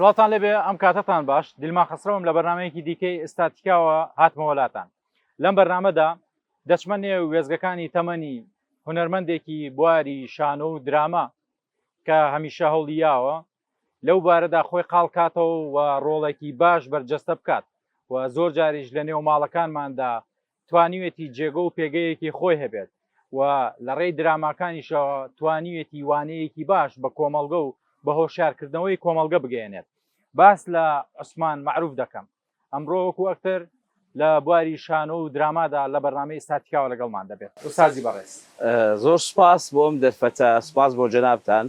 وڵاتان لەبێ ئەم کاتتان باش دیلما خەسرەوەم لە بەرنمەیەکی دیکەی ئستاتیکاوە هاتمە وڵاتان. لەم بەرنامەدا دەچمە نێو وێزگەکانی تەمەنی هونەرمەندێکی بواری شانۆ و دراما کە هەمیشە هەوڵیاوە لەو بارەدا خۆی قاڵکاتەوە و ڕۆڵێکی باش بەرجەستە بکات و زۆر جاریش لە نێو ماڵەکانماندا توانیوێتی جێگە و پێگەیەکی خۆی هەبێت و لە ڕێی دراماکانیشەوە توانیوێتی وانەیەکی باش بە کۆمەڵگە و بە هۆشیارکردنەوەی کۆمەڵگە بگەێنێت. باس لە عوسمان معروف دەکەم. ئەمڕۆ وەکو ئەکتەر لە بواری شانۆ و درامادا لە بەرنامەی ئستاتیکاوە لەگەڵمان دەبێت. ئوستازی بەڕێز زۆر سپاس بۆم دەرفەتە، سپاس بۆ جەنابتان،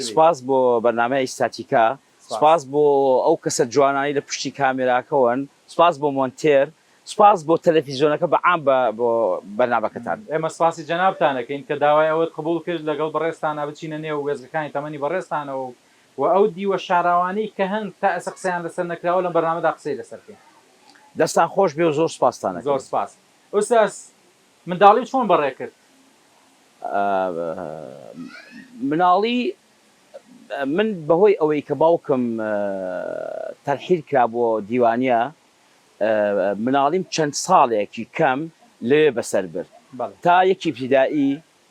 سپاس بۆ بەرنامەی ئستاتیکا، سپاس بۆ ئەو کەسە جوانانی لە پشتی کامێراکەون، سپاس بۆ مۆنتێر، سپاس بۆ تەلەڤیزیۆنەکە بەعام بۆ بەرنامەکەتان. ئێمە سپاسی جەنابتانەکەین کە داوای ئەوەت قبول کرد لەگەڵ بەڕێستانە بچینە نێو وێزگەکانی تەمەنی بەڕێستانەوە و ئەو دیوە شاراوانەی کە هەند تا ئەسە قسەیان لەسەر نەکراوە لە بەرنامەدا قسەی لەسەرکەین. دەستان خۆش بێ و زۆر سپاستانە. زۆر سپاس. ئوستاز منداڵی چۆن بەڕێ کرد؟ مناڵی من بەهۆی ئەوەی کە باوکم تەرحیل کرا بۆ دیوانیە، مناڵیم چەند ساڵێکی کەم لێ بەسەر برد تا یەکی ابتیدایی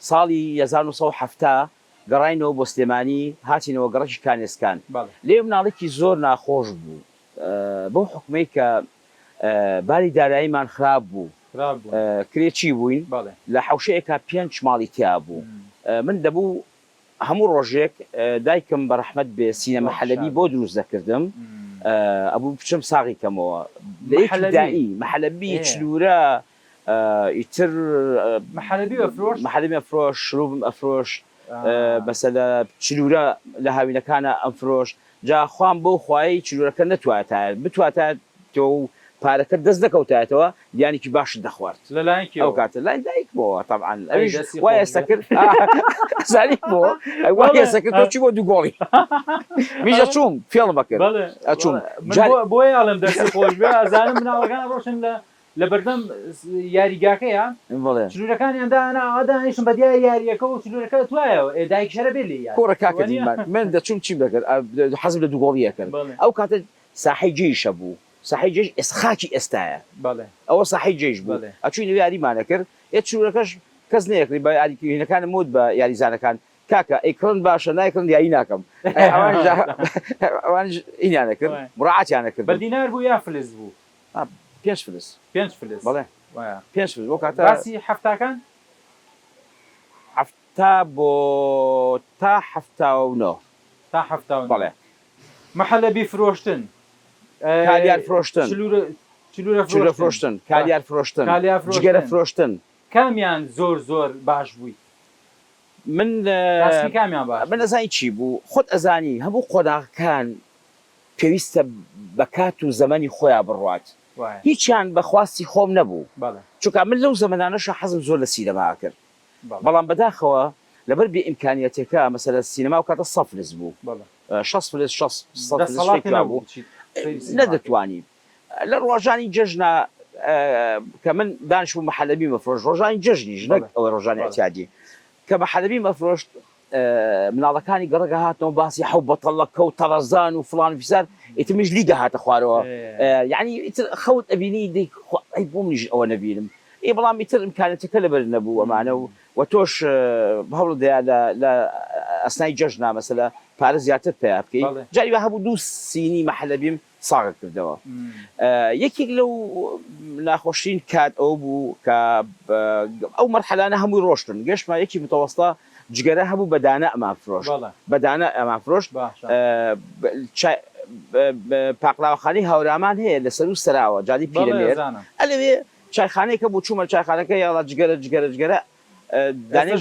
ساڵی 1970 گەڕاینەوە بۆ سلێمانی، هاتینەوە گەڕەکی کانێسکان. لێ مناڵێکی زۆر ناخۆش بوو بۆ حکومەی کە باری داراییمان خراپ بوو، کرێکی بووین لە حوشەیەکە 5 ماڵی تیا بوو. من دەبوو هەموو ڕۆژێک دایکم بە ڕەحمەت بێ سینەمە حەلەبی بۆ دروست دەکردم، ئەبوو بچم ساغی کەمەوە مەحەلەبی چلورە ئیتر مەحەلەبی ئەفرۆش، شروبم ئەفرۆش، مەسەلە چلورە لە هاوینەکانە ئەمفرۆش. جا خوام بۆ خوای چلورەکە نەتواتایە بتواتە تۆ پارەکە دەست دەکەوتایەتەوە دیانێکی باش دەخوارد ئەو کاتە لای دایکبەوە تەبعاً وای ئێستا کرد زانی بۆ وای ئێستا کرد تۆ چی بۆ دوو گۆڵی میژە چووم فێڵم بەکرد ئەچووم بۆیە ئەڵێم دەستی خۆش بێ ئەزانم مناڵەکان ڕۆشن لە بەردەم یاریگاکەیە چلوورەکانیاندا ئەدانیشم بە دیار یاریەکە و چلوورەکە توایەوە دایک شەرە بێ لێ کۆڕە کاکەدیمان من دەچوم چیم دەکرد حەزم لە دوو گۆڵیە کرد. ئەو کاتە ساحەی جێیشە بوو، ساحەی جێژ خاکی ئێستایە، ئەوە ساحەی جێژ بوو، ئەچووی یاریمانە کرد. چلوورەکەش کەس نەیەکری بە یاریکردنەکانم مود بە یاریزانەکان کاکە ئەیکڕن باشە نایکڕن یاری ناکەم، ئەوانش ئینیانە کرد، مڕاعاتیانە کرد. بە دینار بوو یا فلس بوو؟ 5 فلس. 5 فلس بەڵێ 5 فلس. بۆ کاتە باسی هەفتاکان هەفتا بۆ تا 79 تا 79 بەڵێ. مەحەلەبی فرۆشتن، کالیار فرۆشتن، چلورە فرۆشتن، کالیار فرۆشتن، جگەرە فرۆشتن. کامیان زۆر باش بووی؟ من کامیان باش؟ من نەزانی چی بوو، خۆت ئەزانی هەموو قۆناغەکان پێویستە بە کات و زەمەنی خۆیان بڕوات، هیچیان بەخواستی خۆم نەبوو. چونکە من لەو زەمەنانەشە حەزم زۆر لە سینەما کرد، بەڵام بەداخەوە لەبەر بێ ئیمکانیەتەکە مەسەلە سینەما و کاتە 100 فلس بوو، 60 فلس 60 بوو نەدەتوانی. لە ڕۆژانی جەژنە کە من دانیشتبوو مەحەلەبی مەفرۆش، ڕۆژانی جەژنیش نەک ئەوە ڕۆژانی ئەتیادی کە مەحەلەبی مەفرۆشت، مناڵەکانی گەڕەکە هاتنەوە باسی حەو بەتەڵەکە و تەڕەزان و فڵان فیسار، ئیتر مش لیگە هاتە خوارەوە، یعنی ئیتر خەوت ئەبینی ئەی بۆ منیش ئەوە نەبینم. بەڵام ئیتر ئیمکانیەتەکە لەبەر نەبوو ئەمانە و تۆش هەوڵدەیە لە ئەسنای جەژنا مەسەلە پارە زیاتر پێ بکەیت. جاری هەبوو دوو سینی مەحەلەبیم ساغت کردەوە. یەکێک لەو ناخۆشین کات ئەو بوو کە ئەو مەرحەلانە هەمووی ڕۆشتن، گەشتمان یەکی متەوەستا جگەرە هەبوو بەدانە ئەمان فرۆشت، بەدانە ئەمان فرۆشت. پاقلاوەخانەی هاورامان هەیە لەسەر و سەراوە جادی پیرەمێر، ئەلەوێ چایخانەیەکە بۆ چوومە چایخانەکە یاڵا جگەرە دانەی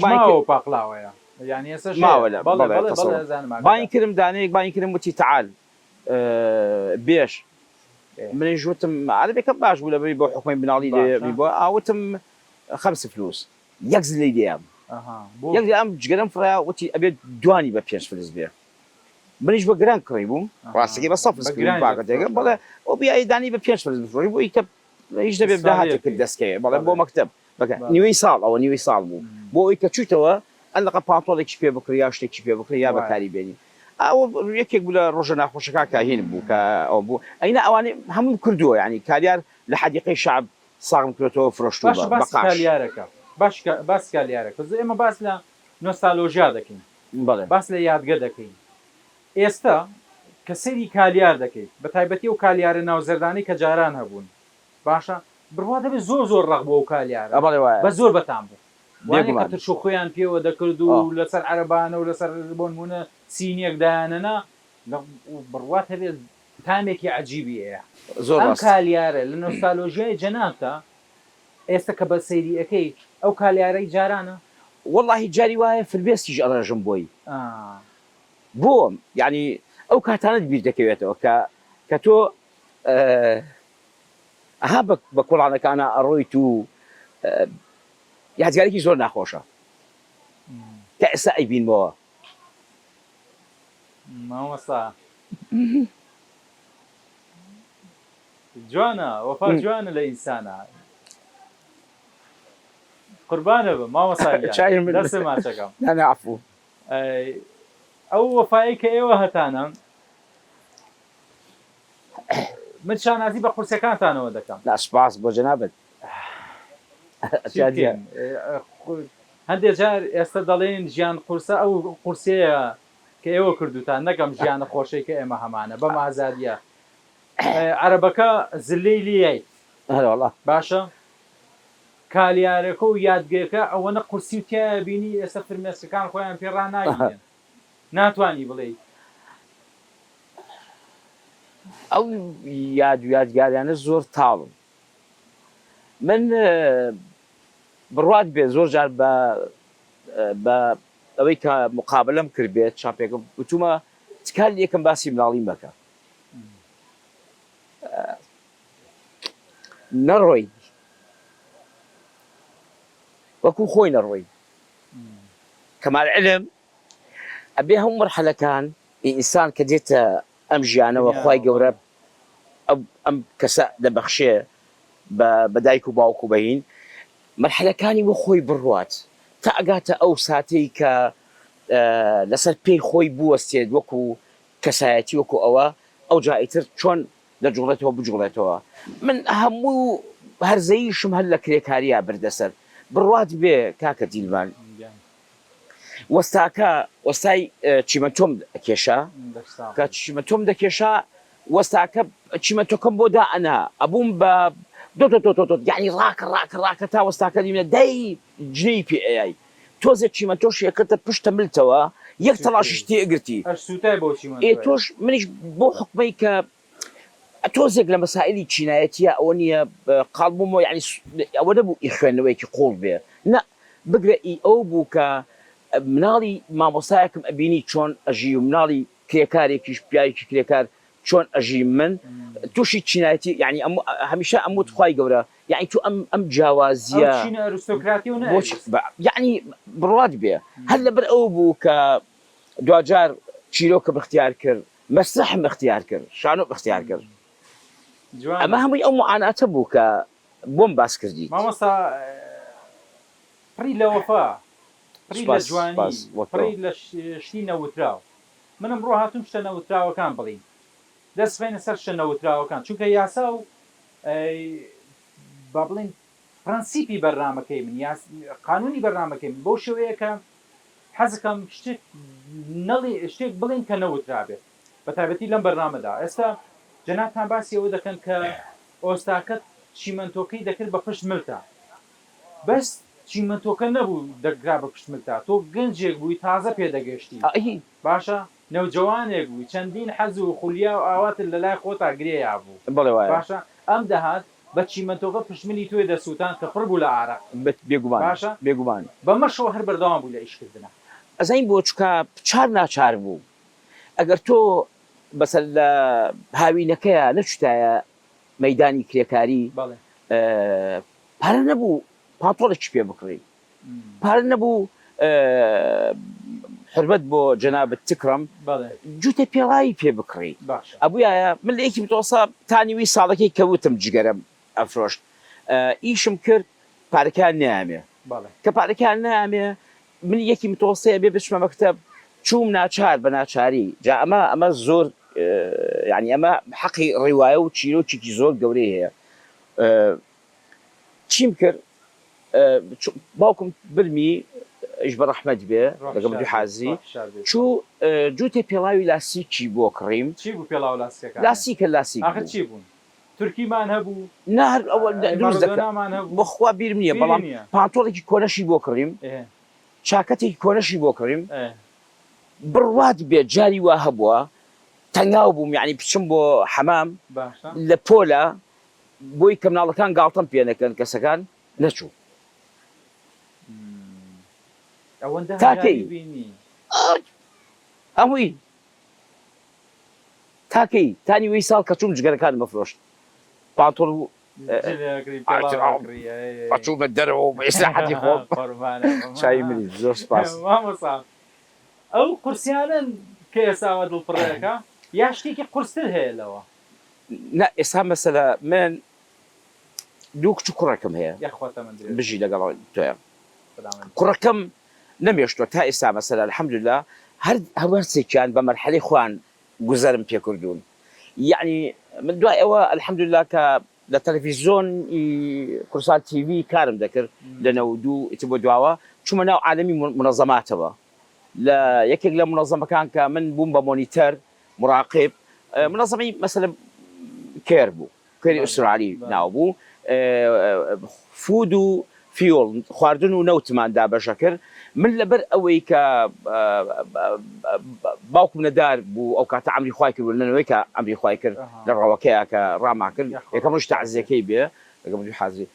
پاقلاوەیە باین کردم، دانەیەک باین کردم وتی تەعال بێش. منیش وتم عەرەبێکە باش بوو لەبەری بۆ حکومەی بناڵی بۆ ئاوتم 5 فلوس یەک زلەی دێم، یەک ئەم جگەرەم فڕیا وتی ئەبێت دوانی بە 5 فلس بێ. منیش بە گران کڕی بووم ڕاستەکەی بە 100 فلس باکەتێکە، بەڵێ ئەو بیایی دانی بە 5 فلس بفرۆی بۆ ئیکە هیچ دەبێ بداهاتێ کرد دەستکەوێ، بەڵێ بۆ مەکتەب نیوەی ساڵ، ئەوە نیوەی ساڵ بوو، بۆ ئەوەی کە چوویتەوە ئەلقە پانتۆڵێکی پێ بکڕی یا شتێکی پێ بکڕی یا بەکاری بێنی. ئەو یەکێک بوو لە ڕۆژە ناخۆشەکان کاهین بوو کە ئەو بوو ئەینە ئەوانەی هەموو کردووە یعنی کالیار لە حەدیقەی شعب ساغم کردێتەوە فرۆشتووە باش کالیارەکە باس کالیارەکە ئێمە باس لە نۆستالۆژیا دەکەین باس لە یادگە دەکەین ئێستا کە سەیری کالیار دەکەیت بە تایبەتی و کالیارە ناوزەردانی کە جاران هەبوون باشە بڕوا دەبێت زۆر ڕق بۆ و کالیارە بە زۆر بەتان بوو ترش و خۆیان پێوە دەکرد و لەسەر عەرەبانە و لەسەر بۆنمونە سینیەک دایانەنا بڕوات هەبێت تامێکی عەجیبی ئەیە ئەم کالیارە لە نۆستالۆژیای جەنابتە ئێستا کە بە سەیری ئەەکەی ئەو کالیارەی جارانە واللهی جاری وایە فربێستیش ئەڕێژم بۆی بۆم یعنی ئەو کاتانت بیر دەکەوێتەوە کە تۆ ئەها بە کوڵانەکانە ئەڕۆیت و یادگارێکی زۆر ناخۆشە کە ئێستا ئەیبینمەوە مامۆستا جوانە وەفا جوانە لە ئینسانە قوربانە بە مامۆستا دەستێ ماچەکەم نەعەفوو ئەو وەفایی کە ئێوە هەتانە من شانازی بە قورسەکانتانەوە دەکەم سپاس بۆ جەنابەت هەندێک جار ئێستا دەڵێن ژیان قورسە ئەو قورسەیە کە ئێوە کردوتان نەکەم ژیانە خۆشەی کە ئێمە هەمانە بەم ئازادیە عەرەبەکە زلەی لێیت باشە کالیارەکە و یادگەکە ئەوەنە قورسی و تایە بینی ئێستا فرمێسکەکان خۆیان پێڕان ناگەێن ناتوانی بڵێ ئەو یادگاریانە زۆر تاڵم من بڕوات بێت زۆر جار بە ئەوەی کە مقابلەم کرد بێت چاپێکم وتومە تکال یەکەم باسی مناڵیم بکە نەڕۆی وەکو خۆی نەڕۆی کەمال علم ئەبێ هەموو مەرحەلەکان ئینسان کە دێتە ئەم ژیانەوە خوای گەورە ئەم کەسە دەبەخشێ بە دایک و باوک و بەهین مەرحەلەکانی وە خۆی بڕوات تا ئەگاتە ئەو ساتەی کە لەسەر پێی خۆی بوەستێت وەکو کەسایەتی وەکو ئەو جایتر چۆن دەجوڵێتەوە بجوڵێتەوە من هەموو هەرزەییشم هەر لە کرێکاریە بردەسەر بڕوات بێ کاکە دیلمان وەستاکە وەستای چیمەتۆم کێشا کە چیمەتۆم دەکێشا وەستاکە چیمەتۆکەم بۆ دائەنا ئەبووم بە یعنی ڕاکە تا وەستاکە دیمە دەی جنەی پێ ئەیای تۆزێ چیمەتۆش یەکردە پشتە ملتەوە یەک تەڵاشیش تێئگرتی تۆش منیش بۆ حکمەی کە تۆزێک لە مەسائلی چینایەتیە ئەوە نییە قاڵبوومەوە یعنی ئەوە نەبوو ئی خوێندنەوەیکی قوڵ بێ نە بگرە ئی ئەو بوو کە مناڵی مامۆستایەکم ئەبینی چۆن ئەژی و مناڵی کرێکارێکیش پیاوێکی کرێکار چۆن ئەژی من تووشی چینایەتی یعنی هەمیشە ئەموت خوای گەورە یعنی تو ئەم جیاوازیە یعنی بڕوات بێ هەر لەبەر ئەو بوو کە دوجار چیرۆکە بەختیار کرد مەسرحم اختیار کرد شانۆ اختیار کرد ئەمە هەمووی ئەو معاناتە بوو کە بۆم باس کردی مامۆستا پڕی لە وەفا پڕی لە جوانی پڕی لە شتی نەوتراو منم ڕۆ هاتوم شتە نەوتراوەکان بڵین دەست بێنە سەر شتە نەوتراوەکان چونکە یاسا و با بڵین پرەنسیپی بەرنامەکەی من قانونی بەرنامەکەی من بۆ شێوەیە کە حەزەکەم شتێک بڵین کە نەوترابێت بە تایبەتی لەم بەرنامەدا ئێستا جەنابتان باسی ئەوە دەکەن کە ئۆستاکەت چیمەنتۆکەی دەکرد بە پشت ملتە بەس چیمەنتۆکە نەبوو دەگرا بە پشت ملتە تۆ گەنجێک بووی تازە پێدەگەشتی باشە نەوجەوانێک بووی چەندین حەز و خولیا و ئاواتت لە لای خۆتا گرێیا بوو باشە ئەم دەهات بە چیمەنتۆکە پشتمنی توێ دەسووتان کە پڕ بوو لە ئارەق بێگومان بێگومان بەمەشەوە هەر بەردەوام بوو لە ئیشکردنە ئەزین بۆ چکە چار ناچار بوو ئەگەر تۆ بەسەر لە هاوینەکەیە نەچتایە مەیدانی کرێکاری پارە نەبوو پانتۆڵێکی پێ بکڕی پارە نەبوو حرمەت بۆ جەنابەت تکڕم جوتە پێڵایی پێ بکڕی ئەبووایە من لە یەکی بتۆسە تانیوی ساڵەکەی کەوتم جگەرم ئەفرۆشت ئیشم کرد پارەکان نامێ کە پارەکان نامێ من یەکی متۆسەیە بێ بچمە مەکتەب چوم ناچار بە ناچاری جا ئەمە زۆر یعنی ئەمە حەقی ڕێوایە و چیرۆکێکی زۆر گەورەی هەیە چیم کرد باوکم برمی ئیش بە ڕەحمەت بێ لەگەڵ دوو حازی چوو جووتێ پێڵاوی لاسیکی بۆ کڕیم لاسیکە چی بوون تورکیمان هەبوو نهر ئەوە دروست بەخوا بیرم نییە بەڵام پانتۆڵێکی کۆنەشی بۆ کڕیم چاکەتێکی کۆنەشی بۆ کڕیم بڕوات بێت جاری وا هەبووە تەنگاو بووم یعنی بچم بۆ حەمام لە پۆلە بۆی کە مناڵەکان گاڵتەم پێ نەکەن کەسەکان نەچوو تاکەی ئەمووی تاکەی تانی وەی ساڵ کە چوم جگەرەکان مەفرۆشت پانتۆڵ ئەچوومە دەرەوە ئێستاحەتی خۆم چای منی زۆر سپاس ئەو قورسیانن کە ئێستاوە دڵپڕەکە یا شتێکی قورستر هەیە لەوە نا ئێستا مەسەلە من دوو کچ و کوڕەکەم هەیە بژی لەگەڵ تۆیە کوڕەکەم نەمێشتوە تا ئێستا مەسەلە الحەمدوللا هەرچێکیان بە مەرحەلەی خوان گوزەرم پێ کردوون یعنی من دوای ئەوە الحەمدوللا کە لە تەلەڤیزۆن قورسان تیڤی کارم دەکرد لە 92 ئیتر بۆ دواوە چوومە ناو عالەمی منەظەماتەوە لە یەکێک لە منەظەمەکان کە من بووم بە مۆنیتەر مراقب منەظەمەی مەسەلە کێر بوو کێری ئوسترالی ناو بوو فود و فیۆڵ خواردن و نەوتمان دابەشە کرد من لەبەر ئەوەی کە باوکم نەدار بوو ئەو کاتە ئەمری خوای کرد لەنەوەی کە ئەمری خوای کرد لە ڕەوەکەیە کە ڕاما کرد یەکەم ڕۆژ تەعزیەکەی بێ لەگەڵ دوو حازی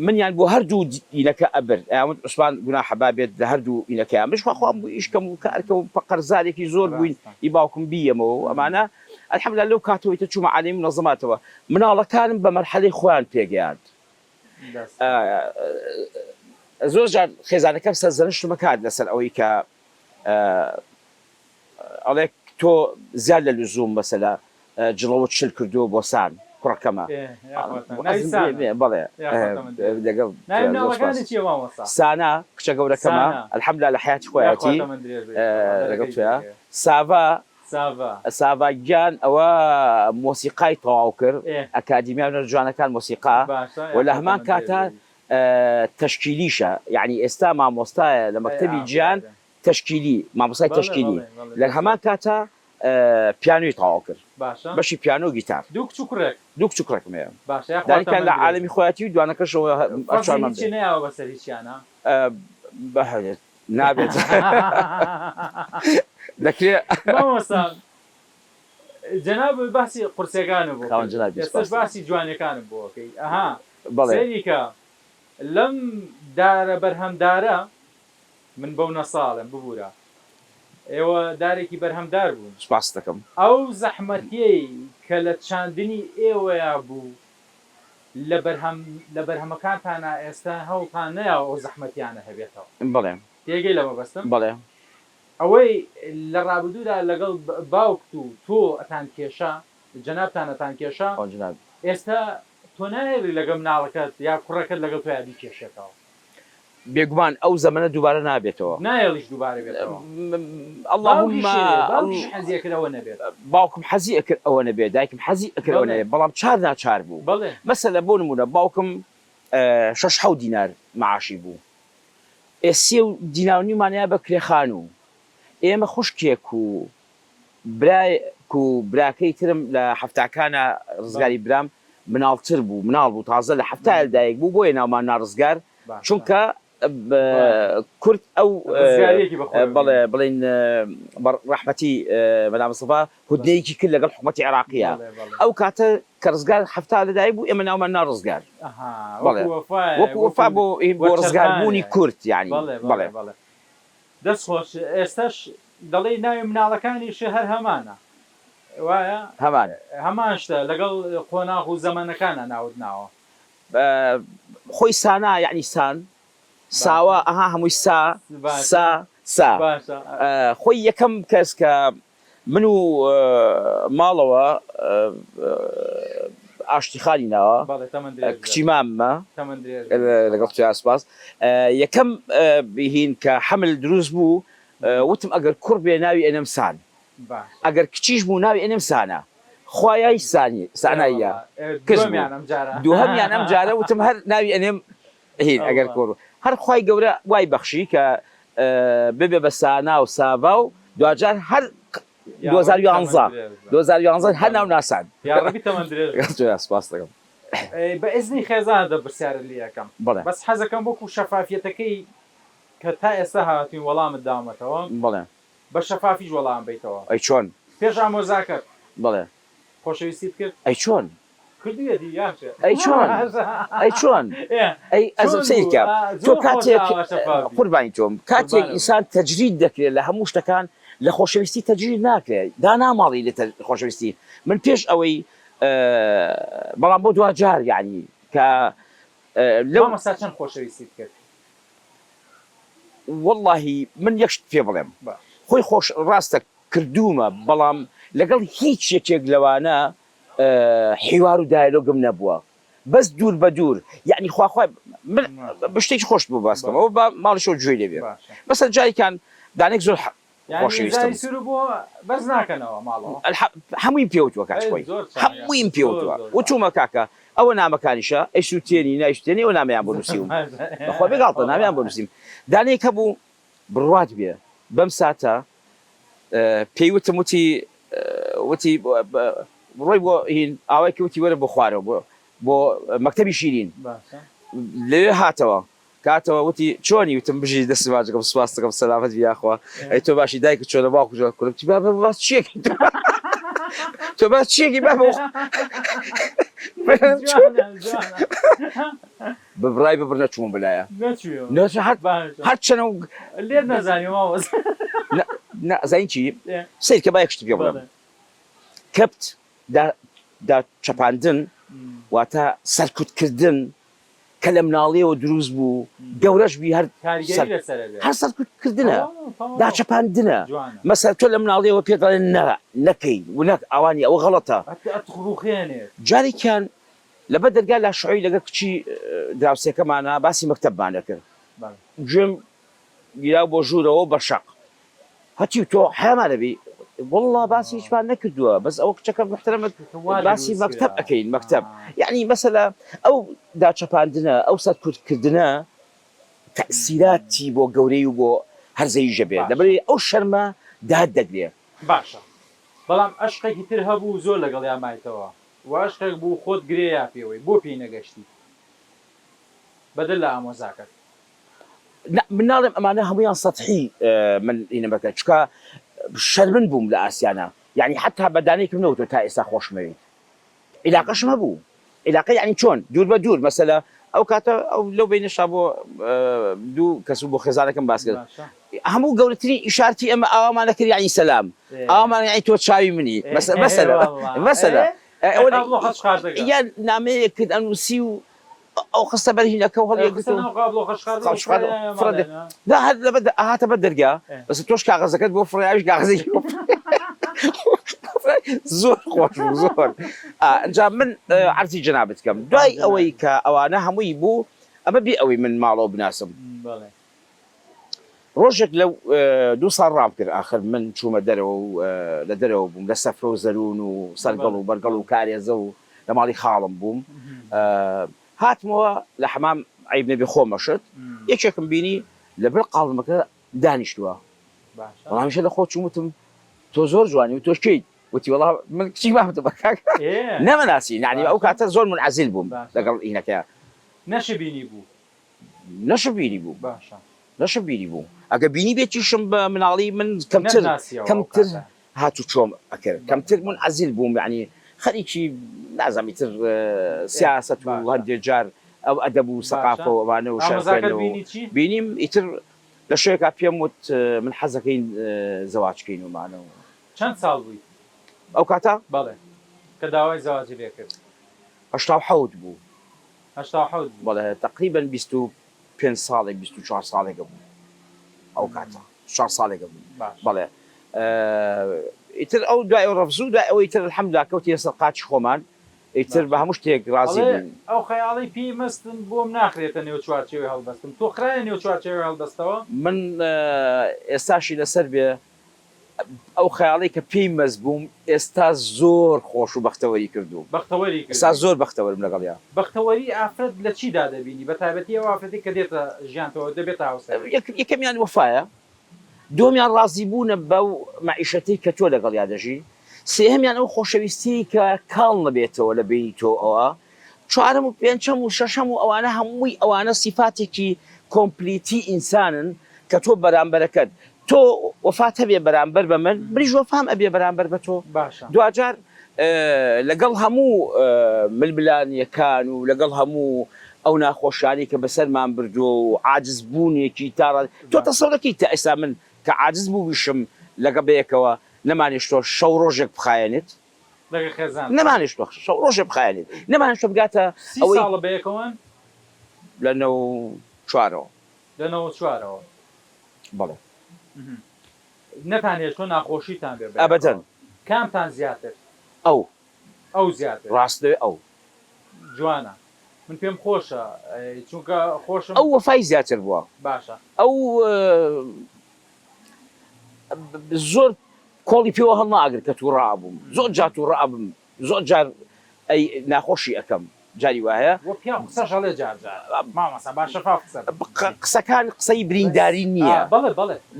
منیان بۆ هەردوو ئینەکە ئەبر ئەوت عوسمان گوناحە بابێت لە هەردوو ئینەکەیان مشخوا خۆم بوو ئیشکەم و کارکە و قەرزارێکی زۆر بووین ئی باوکم بیەمەوە ئەمانە الحەمدوللا لەو کاتەوەیتە چوومە عالەمی منەظەماتەوە مناڵەکانم بە مەرحەلەی خۆیان پێگەیاند زۆر جار خێزانەکەم سەرزەنشتمە کات لەسەر ئەوەی کە ئەڵێ تۆ زیاد لە لزوم مەسەلە جڵەوە چل کردووە بۆ سان کوڕەکەمە بەڵێ لەگەڵ سانا کچە گەورەکەمە الحەمدوللا لە حیاتی خۆیەتی لەگەڵ توێ ساڤا گیان ئەوە مۆسیقای تەواو کرد ئەکادیمیان جوانەکان مۆسیقا و لە هەمان کاتە تەشکیلیشە یعنی ئێستا مامۆستایە لە مەکتەبی گیان تەشکیلی مامۆستای تەشکیلی لە هەمان کاتە پیانۆی تەواو کرد بەشی پیانۆ گیتار دوو کچ و کوڕێکم هەیە دانیکان لە عالەمی خۆیەتی و دوانەکەشەوە بەهێت نابێت دەکرێت جەناب باسی قورسەکانە بۆ ئێستش باسی جوانەکانم بۆکەی ئەها سەریکە لەم دارە بەرهەمدارە من بەو نەساڵم ببوورە ئێوە دارێکی بەرهەمدار بوون سپاس دەکەم ئەو زەحمەتیەی کە لە چاندنی ئێوەیە بوو لە بەرهەمەکانتانە ئێستا هەوڵتان نەیەوە ئەو زەحمەتیانە هەبێتەوە بەڵێ تێگەی لەمە بەستم بەڵێ ئەوەی لە ڕابردوودا لەگەڵ باوکت و تۆ ئەتان کێشە جەنابتانەتان کێشە ئێستا تۆ نایێری لەگەڵ مناڵەکەت یا کوڕەکەت لەگەڵ تۆ یادی کێشێتەوە بێگومان ئەو زەمەنە دووبارە نابێتەوە نایڵیش دووبارە بێتەوە حەزی ئەکرەوە نەبێت باوکم حەزی ئەکرد ئەوە نەبێت دایکم حەزی ئەکرەوە نەبێت بەڵام چار ناچار بوو مەسەلە بۆ نمونە باوکم 6 دینار معاشی بوو ئێسێ و دیناونیمانەیە بە کرێخان و ئێمە خوشکێک و برایك و براکەی ترم لە حەفتاکانە ڕزگاری برام مناڵتر بوو مناڵ بوو تازە لە حەفتای دایک بوو بۆیە ناومان ناڕزگار چونکە کورد ئەو بڵێن ڕەحمەتی مەدام مستەفا هودنەیەکی کرد لەگەڵ حکومەتی عێراقیە ئەو کاتە کە ڕزگار حەفتا لەدایک بوو ئێمە ناومان ناڕزگار وەکو وەفا بۆ ڕزگاربوونی کورد یعنی بەڵێ دەست خۆش ئێستاش دەڵێ ناوی مناڵەکانیش هەر هەمانە وایە هەمان شتە لەگەڵ قۆناغ و زەمانەکانە ناوت ناوە خۆی سانا یعنی ساوە ئەها هەمووی سا خۆی یەکەم کەس کە من و ماڵەوە ئاشتیخانی ناوە کچی ماممە لەگەڵ سپاس یەکەم بهین کە حەمل دروست بوو وتم ئەگەر کوڕ بێ ناوی ئەنەم سان ئەگەر کچیش بوو ناوی ئەنەم سانە خوایای ساناییە دووهەمیان ئەم جارە وتم هەر ناوی ئەنێم هین ئەگەر کوڕ هەر خوای گەورە وای بەخشی کە ببێ بە سانا و ساوا و دوجار هەر 2011 هەر ناو ناسان سپاس دەکەم بە ئێزنی خێزانە دەپرسیارە لێ یەکەم بەس حەزەکەم وەکو شەفافیەتەکەی کە تا ئێستا هاتوین وەڵامت دامەتەوە بەڵێ بە شەفافیش وەڵام بیتەوە ئەی چۆن پێش ئامۆزاکەت بەڵێ خۆشەویستیت کرد ئەی چۆن کردویەتی یاخشە ئەی چۆن ئەی چۆن ئەی ئەزم سیرکە تۆ کاتێک قوربانی تۆم کاتێک ئینسان تەجرید دەکرێت لە هەموو شتەکان لە خۆشەویستی تەجرید ناکرێت داناماڵی لە خۆشەویستی من پێش ئەوەی بەڵام بۆ دوجار یعنی کە لەو مەسا چەند خۆشەویستیت کرد واللهی من یەک شت پێ بڵێم خۆی خۆش ڕاستە کردومە بەڵام لەگەڵ هیچ یەکێک لەوانە حیوار و دایلۆگم نەبووە بەس دوور بە دوور یعنی خواخوای من بشتێکی خۆش بوو باسکەم ئەوە بە ماڵیشەوە گوێی لێبێ بەسەر جاریکان دانێک زۆر خۆشەویستم بەس ناکەنەوە ماڵەوە هەمووی پێوتوە کاچخۆی هەموویم پێوتوە وتومە کاکە ئەوە نامەکانیشە ئەی سووتێنی نایشتێنی ئەو نامیان بۆ نووسیم بەخوا بێگاڵتە نامیان بۆ نووسیم دانێک هەبوو بڕوات بێ بەم ساتە پێی وتم وتی ڕۆی بۆ هین ئاوایکی وتی وەرە بۆ خوارەوە بۆ مەکتەبی شیرین لێ هاتەوە کاتەوە وتی چۆنی وتم بژی دەستی باجەکەم سوپاس دەکەم سەلامەت بیاخوا ئەی تۆ باشی دایکت چۆنە باوکو کوڕتی باس چیەکی تۆ باس چیەکی با ببڕای ببڕ نەچووم بلایە هەر چەنە لێ نەزانی زین چی سیر کە با یەکشت پێ بڵێم کەپت دا چەپاندن واتە سەرکوتکردن کە لە مناڵیەوە دروست بوو گەورەش بی هەر سەرکوتکردنە داچەپاندنە مەسەر تۆ لە مناڵیەوە پێ دەڵێن نەکەی و نەک ئەوانی ئەوە غەڵەتە جارێکیان لەبەر دەرگا لا شعوی لەگە کچی دراوسێکەمانە باسی مەکتەبمانە کرد گوێم گیرا بۆ ژوورەوە بە شەق هەتی تۆ حیامانەبی والله باسی هیچمان نەکردووە بەس ئەو کچەکە محترمە باسی مەکتەب ئەەکەین مەکتەب یعنی مەسەلا ئەو داچەپاندنە ئەو سەرکوتکردنە تەسیراتی بۆ گەورەی و بۆ هەرزەی ژەبێت دەبێت ئەو شەرمە داد دەگرێت باشە بەڵام عشقێکی تر هەبوو زۆر لەگەڵ یامایتەوە و عشقێک بوو خۆت گرێیا پێوەی بۆ پێی نەگەشتی بەدل لە ئامۆزاکەت من ناڵێم ئەمانە هەمویان سەتحی من ئینەمەکە چکە شەرمن بووم لە ئاسیانە یعنی حتا بەدانێکم نەوتۆ تا ئێستا خۆشمەوێت عیلاقەشم هەبوو عیلاقە یعنی چۆن دوور بە دوور مەسەلە ئەو کاتە ئەو لەو بینشا بۆ دوو کەس بۆ خێزانەکەم باس کرد هەموو گەورەترین ئیشارتی ئەمە ئاوامان نەکرد یعنی سەلام ئاوامان یعنی تۆ چاوی منی مەسەلە یان نامەیەک کرد ئەنووسی و ئەو خستە بەرهینەکە و هاتە بە دەرگا بەس تۆش کاغەزەکەت بۆ فڕیاویش کاغەزێکی زۆر خۆش بوو زۆر ئەنجام من عەرزی جەنابەت بکەم دوای ئەوەی کە ئەوانە هەمووی بوو ئەمە بێ ئەوەی من ماڵەوە بناسم ڕۆژێک لەو 2 ساڵ ڕام کرد ئاخر من چوومە دەرەوە و لە دەرەوە بووم لە سەفرە و زەروون و سەرگەڵ و بەرگەڵ و کارێزە و لە ماڵی خاڵم بووم هاتمەوە لە حەمام عیب نەبێ خۆمەشت یەکێکم بینی لەبەر قاڵمەکە دانیشتووە بەڵامیشە لە خۆ چوومتم تۆ زۆر جوانی و تۆ کەیت وتی وەڵا من کچی مامتە بەکاک نەمەناسی یعنی ئەو کاتە زۆر منعەزیل بووم لەگەڵ ئینەکە نەشبینی بوو نەشبینی بوو ئەگە بینی بێتیشم بە مناڵی من کەمتر هاتو چۆم ئەکرد کەمتر منعەزیل بووم یعنی خەریکی نازانی تر سیاست و هەندێک جار ئەو ئەدەب و سەقافە و ئەوانە و شارکردنەوە بینیم ئیتر لە شوێکا پێم وت من حەزەکەین زەواجکەین ومانەوە چەند ساڵ بووی ئەو کاتە بەڵێ کە داوای زەواجی لێ کرد 87 بوو 87 بەڵێ تقریبا 25 ساڵێک 24 ساڵێکە بوو ئەو کاتە 4 ساڵێکە بوو بەڵێ ئیتر ئەو دوای ئەو ڕەفزوو دوای ئەوەی تر الحەمدولیلا کەوتی لەسەر قاچی خۆمان ئیتر بە هەموو شتێک ڕازی بووین. ئەو خەیاڵی پێیمەستن بۆم ناخرێتە نێو چوارچێوەی هەڵبەستم تۆ خراە نێو چوارچێوەی هەڵبەستەوە من ئێستاشی لەسەر بێ ئەو خەیاڵی کە پێی مەست بووم ئێستا زۆر خۆش و بەختەوەری کردو ئێستا زۆر بەختەوەرم لەگەڵیا. بەختەوەری ئافرەت لە چیدا دەبینی بە تایبەتی ئەو ئافرەتی کە دێتە ژیانتەوە دەبێت هاوسەر یەکەمیان وەفایە، دومیان ڕازی بوونە بەو مەعیشەتی کە تۆ لەگەڵیا دەژی، سێهەمیان ئەو خۆشەویستی کە کاڵ نەبێتەوە لە بینی تۆ ئەوە، چوارەم و پێنجەم و شەشەم و ئەوانە هەمووی ئەوانە سیفاتێکی کۆمپلیتی ئینسانن کە تۆ بەرامبەرەکەت تۆ وەفات هەبێ بەرامبەر بە من بریش وەفام ئەبێ بەرامبەر بە تۆ. دوجار لەگەڵ هەموو ململانیەکان و لەگەڵ هەموو ئەو ناخۆشانی کە بەسەرمان بردووە و عاجز بوونیەکی تا تۆ تەسەڵەکەی تا ئێستا من کە عاجز بوو ویشم لەگە بەیەکەوە نەمانێشتۆ شەو ڕۆژێک بخایەنێت نەمانێشتۆ شەو ڕۆژێک بخایەنێت نەمانێشتۆ بگاتە ئەوەی ساڵە بەیەکەوەن لە نەو چوارەوە لەنەوە چوارەوە بەڵێ نەتانێشتۆ ناخۆشیتان بێ ئەبەدەن کامتان زیاتر ئەو زیاتر ڕاستەوێ ئەو جوانە من پێم خۆشە چونکە خۆشم ئەو وەفای زیاتر بووە باشە ئەو زۆر کۆڵی پێوە هەڵ ناگرت کە تو ڕابووم زۆر جار تو ڕابم زۆر جار ئەی ناخۆشی ئەەکەم جاری وایە قسەشەڵێ جار مامەسا باشەفا قسەکان قسەی برینداری نییە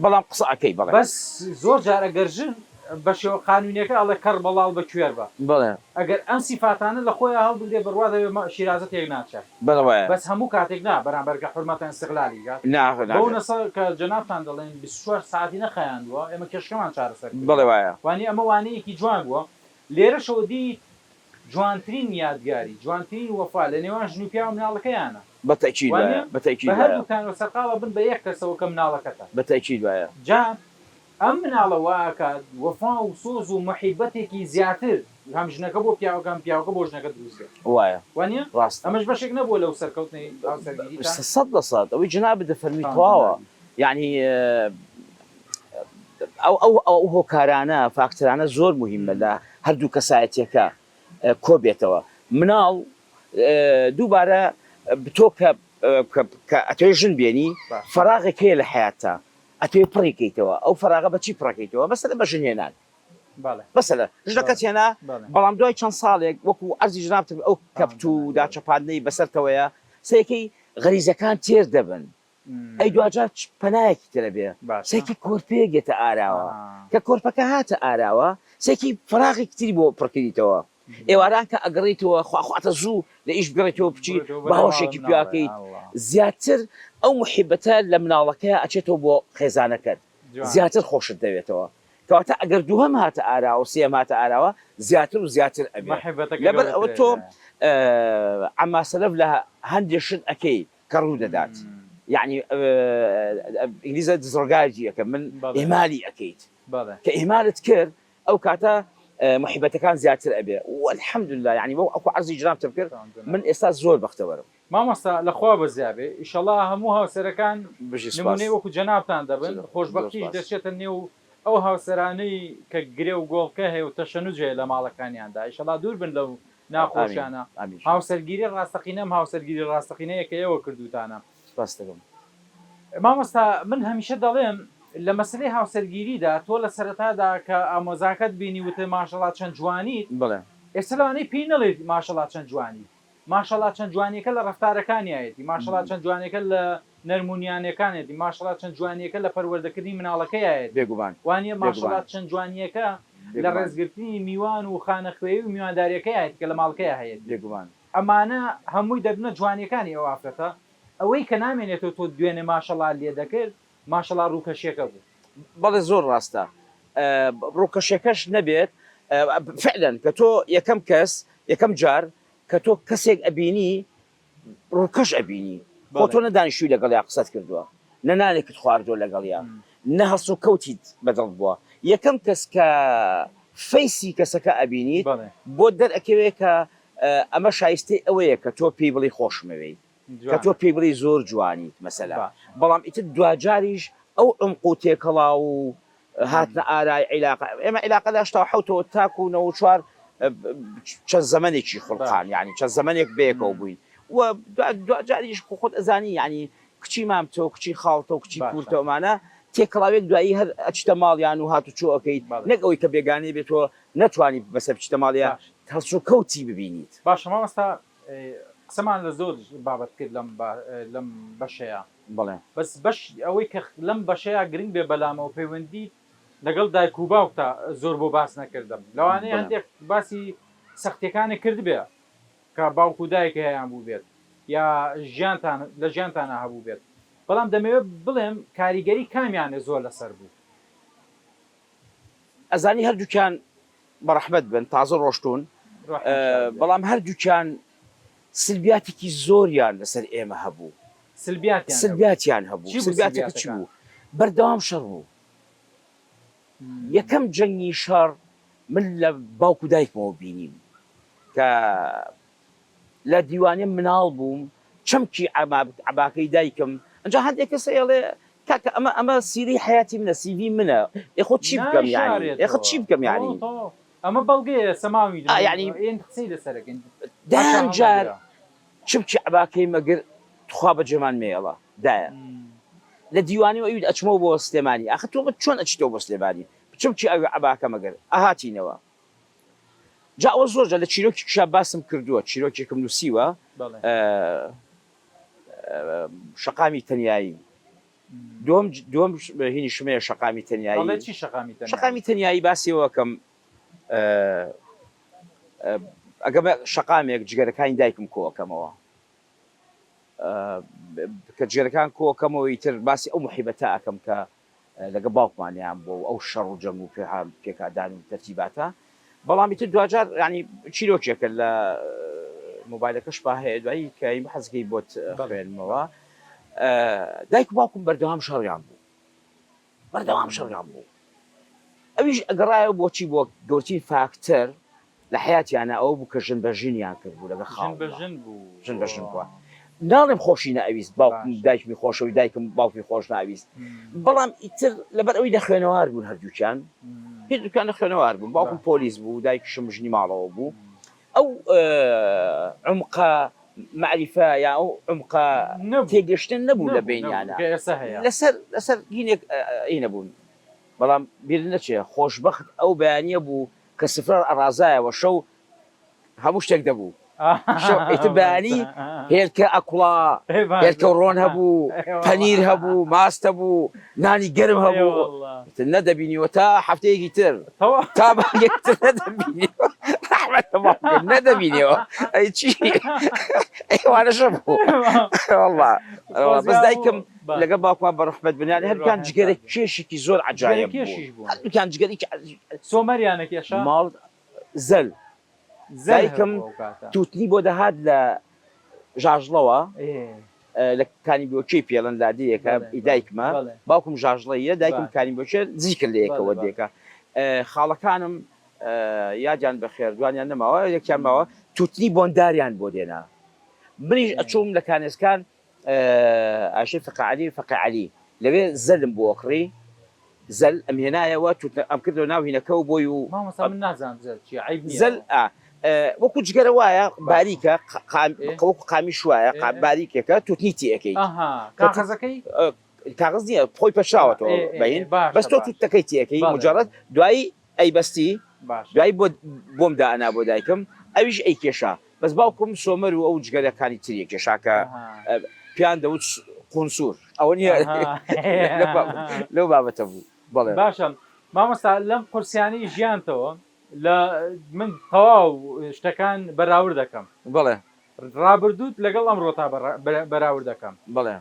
بەڵام قسە ئەەکەی بەڵێ بەس زۆر جارە گەرژن بە شێوە قانونیەکە ئەڵێ کەڕ بەڵاڵ بە کوێر بە بڵێ ئەگەر ئەم سیفاتانە لە خۆی هەڵبدێ بڕوا دەوێ شیرازە تێک ناچێت بەڵێ بەس هەموو کاتێک نا بەرامبەرکە حرمەتە استقلالی بەو نەسە کە جەنابتان دەڵێن 24 ساعتی نەخەیاندووە ئێمە کێشەمان چارەسەر بڵێ وایە وانی ئەمە وانەیەکی جوان بووە لێرەشەوە دی جوانترین یادگاری جوانترین وەفا لە نێوان ژن و پیا و مناڵەکەیانە بەتەکید هەردووکان و سەرقاڵە بن بە یەک کەسەوە کە مناڵەکەتە بەتەکید وایە جان ئەم مناڵە واکات وەفا و سۆز و مەحیبەتێکی زیاتر هەم ژنەکە بۆ پیاوەکان پیاوەکە بۆ ژنەکە دروستێت وایە وانە ڕاست ئەمەش بەشێک نەبووە لەو سەرکەوتنی هاوسەرگیری 100% ئەوەی جناب دەفەرمی تەواوە یعنی ئەو هۆکارانە فاکتەرانە زۆر مهمە لە هەردوو کەسایەتیەکە کۆ بێتەوە مناڵ دووبارە تۆ کە ئەتۆی ژن بێنی فەراغێک هەیە لە حیاتە ئەتۆی پڕێکیتەوە ئەو فەراغە بەچی پڕەکەیتەوە بەسەرە بە ژن هێنان بەسەرە ژنەکەت هێنا بەڵام دوای چەند ساڵێک وەکو ئەرزی ژنابتر ئەو کەپت و داچەپاندنەی بەسەرتەوەیە سەیەکەی غەریزەکان تێر دەبن ئەی دوجار پەنایەکی ترە بێ سێکی کۆرپێگێتە ئاراوە کە کۆرپەکە هاتە ئاراوە سێکی فراغێکی تری بۆ پڕکردیتەوە ئێواران کە ئەگەڕیتەوە خواخواتە زوو لە ئیش بگەڕێتەوە بچی باوەشێکی پیاکەیت زیاتر ئەو محیبەتە لە مناڵەکەی ئەچێتەوە بۆ خێزانەکەت زیاتر خۆشت دەوێتەوە کەواتە ئەگەر دووهەم هاتە ئاراوە سێم هاتە ئاراوە زیاتر و زیاتر ئەبێ لەبەر ئەوە تۆ ئەماسەلەف لە هەندێک شت ئەەکەی کە ڕوو دەدات یعنی ئینگلیزە دزڕگاجی ئەەکە من ئێمالی ئەەکەیت کە ئێمالت کرد ئەو کاتە محیبەتەکان زیاتر ئەبێ والحەمدلله یعنی بۆ ئەو عەرزی جنابتم کرد من ئێستا زۆر بەختەوەرم مامۆستا لەخوا بەزیابێ ئیشەڵا هەموو هاوسەرەکان نمونەی وەکو جەنابتان دەبن خۆشبەختیش دەچێتە نێو ئەو هاوسەرانەی کە گرێ و گۆڵکە هەیە و تەشەنوجێ لە ماڵەکانیاندا ئیشەڵا دوور بن لەو ناخۆشیانە هاوسەرگیری ڕاستەقینەم هاوسەرگیری ڕاستەقینەیەکە ئێوە کردوتانە مامۆستا من هەمیشە دەڵێم لە مەسلەی هاوسەرگیریدا تۆ لە سەرەتادا کە ئامۆزاکەت بینی وتە ماشەڵا چەند جوانیت ئێستا لەوانەی پێی نەڵێت ماشەڵا چەند جوانی ماشەڵا چەند جوانیەکە لە ڕەفتارەکانیایەتی ماشەڵا چەند جوانەکە لە نەرمونیانەکانێتی ماشەڵا چەند جوانیەکە لە پەروەردەکردنی مناڵەکەیایەت بێگومان وانە ماشەڵا چەند جوانیەکە لە ڕێزگرتنی میوان و خانەخوێوی و میوانداریەکەیایەت کە لە ماڵکەیە هەیە بێگومان ئەمانە هەمووی دەبنە جوانیەکانی ئەو ئافرەتە ئەوەی کە نامێنێتەوە تۆ دوێنێ ماشەڵا لێ دەکرد ماشەڵا ڕووکەشیەکە بوو بەڵێ زۆر ڕاستە ڕووکەشەکەش نەبێت فعلەن کە تۆ یەکەم کەس یەکەم جار کە تۆ کەسێک ئەبینی ڕووکەش ئەبینی خۆ تۆ نەدانیشتووی لەگەڵیا قسەت کردووە نەنانێکت خواردووە لەگەڵیا نە هەست و کەوتیت بەدڵ بووە یەکەم کەس کە فەیسی کەسەکە ئەبینیت بۆ دەرئەکەوێت کە ئەمە شایستەی ئەوەیە کە تۆ پێی بڵی خۆشمەوەی کە تۆ پێی بڵی زۆر جوانیت مەسەلا بەڵام ئیتر دوجاریش ئەو عمق و تێکەڵا و هاتنە ئارای عیلاقە ئێمە عیلاقەدا 1970 تاکو و 94 چەند زەمانێکی خوڵقان یعنی چەند زەمانێک بەیەکەوە بووین و جاریش خۆت ئەزانی ینی کچی مامتۆ کچی خاڵتە و کچی کورتەوەمانە تێکڵاوێک دوایی هەر ئەچتە ماڵیان و هاتوچۆ ئەەکەیت نەک ئەوەی کە بێگانەی بێتەوە نەتوانی بەسەر بچتە ماڵیان هەڵچۆ کەوتی ببینیت باشە مامۆستا قسەمان لە زۆر بابەت کرد لەم بەشەیە بڵێ بەس بەش ئەوەی کە لەم بەشەیە گرنگ بێ بەلامەوە پەیوەندی لەگەڵ دایک و باوکتا زۆر بۆ باس نەکردم لەوانەیە هەندێک باسی سەختیەکانی کرد بێ کە باوک و دایک هەیەیان بوو بێت یا لە ژیانتانە هەبوو بێت بەڵام دەمەوێت بڵێم کاریگەری کامیانە زۆر لەسەر بوو ئەزانی هەردووکیان بەڕەحمەت بن تازە ڕۆشتون بەڵام هەردووکیان سلبیاتێکی زۆریان لەسەر ئێمە هەبوو سلبیاتیان هەبوو سلبیاتێکە چی بوو بەردەوام شەڕ بوو یەکەم جەنگی شەڕ من لە باوک و دایکمەوە بینیم کە لە دیوانێ مناڵ بووم چەمکی عباکەی دایکم ئەنجا هەندێک کەسە ئێڵێ کاکە ئەمە سیری حیاتی منە سیڤی منە ئێخۆ چی بکەم یعنی ئێخۆ چی بکەم یعنی ئەمە بەڵگەیە سەماوی ینی قسەی لەسەرەکەین دان جار چمکی عباکەی مەگر تخوا بە جێمان مێڵە دایە لە دیوانەوە ئەوی ئەچمەوە بۆ سلێمانی ئاخە تۆ چۆن ئەچیتەوە بۆ سلێمانی چمکی ئەوی عباکە مەگەر ئاهاتینەوە جا ئەوە زۆرجە لە چیرۆکی کشا باسم کردووە چیرۆکێکم نووسیوە شەقامی تەنیایی دووەم هینی شمەیە شەقامی تەنیایی شەقامی تەنیایی باسیەوە کەم ئەگەمە شەقامێک جگەرەکانی دایکم کۆکەمەوە کە جگەرەکان کۆکەمەوە ئیتر باسی ئەو محیبەتە ئەەکەم کە لەگە باوکمانیان بۆ ئەو شەڕ و جەم و پێکدان و تەرتیباتە بەڵامی تر دوجار ینی چیرۆکێکە لە مۆبایلەکەش با هەیە دوایی کە حەزگەی بۆت خوێنمەوە دایک و باوکم بەردەوام شەڕیان بوو بەردەوام شەڕیان بوو ئەویش ئەگەڕایە بۆچی بۆ گەورترین فاکتەر لە حیاتیانە ئەوە بوو کە ژن بە ژینیان کرد بوو لەگە خاڵ ژن بە ژن بووە ناڵێم خۆشی نەئەویست باوکم دایکمی خۆشەوەی دایکم باوکی خۆش ناویست بەڵام ئیتر لەبەر ئەوەی لە خوێنەوار بوون هەردووکیان هیچ دوکان لە خوێنەوار بوون باوکم پۆلیس بوو دایکشم ژنی ماڵەوە بوو ئەو عمقە معریفە یا ئەو عمقە تێگەشتن نەبوو لە بینیانە لەسەر هینێک ئینە بوون بەڵام بیر نەچێ خۆشبەخت ئەو بەیانیە بوو کە سفرەر ئەڕازایەوە شەو هەموو شتێک دەبوو ئیتر بەیانی هێلکە ئەکوڵا هێلکە ڕۆن هەبوو پەنیر هەبوو ماستە بوو نانی گەرم هەبوو نەدەبینیوە تا هەفتەیەکی تر تا یەکتر نەدەبینیوە نەدەبینیەوە ئەی چی ئەیوانەشە بوو بەس دایکم لەگە باوکمان بەڕەحمەت بنیان هەردووکان جگەرە کێشێکی زۆر عەجایب بوو هەردووکان جگەرێکی سۆمەریانێکێشە ماڵ زەل دایکم تووتنی بۆ دەهات لە ژاژڵەوە لە کانی بۆچەی پێڵەن لادەیەکە دایکمە باوکم ژاژڵەیە دایکم کانی بۆچێ زیکر لە یەکەوە دێکە خاڵەکانم یادیان بەخێر دوانیان نەماوە یەکیان ماوە تووتنی بۆنداریان بۆ دێنا منیش ئەچووم لە کانێسکان ئاشەی فەقەعەلی فەقەعەلی لەوێ زەلم بۆ ئۆکڕی زەل ئەم هێنایەوە ئەم کردەوە ناو هینەکە و بۆی و زەل وەکو جگەرە وایە باریکە وەکو قامیش وایە باریکێکە تووتنی تێەکەی کاغز نییە خۆی پەشاوەتەوە بەین بەس تۆ تووتەکەی تێەکەی مجرد دوایی ئەی بەستی دوایی بۆم دانا بۆ دایکم ئەویش ئەی کێشا بەس باوکم سۆمەر و ئەو جگەرەکانی تریە کێشاکە پیان دەوت قونسوور ئەوە نییە لەو بابەتە بوو بەڵێ باشە مامۆستا لەم قورسیانی ژیانتەوە لە من تەواو شتەکان بەراورد دەکەم بڵێ ڕابردووت لەگەڵ ئەمڕۆ تا بەراورد دەکەم بڵێ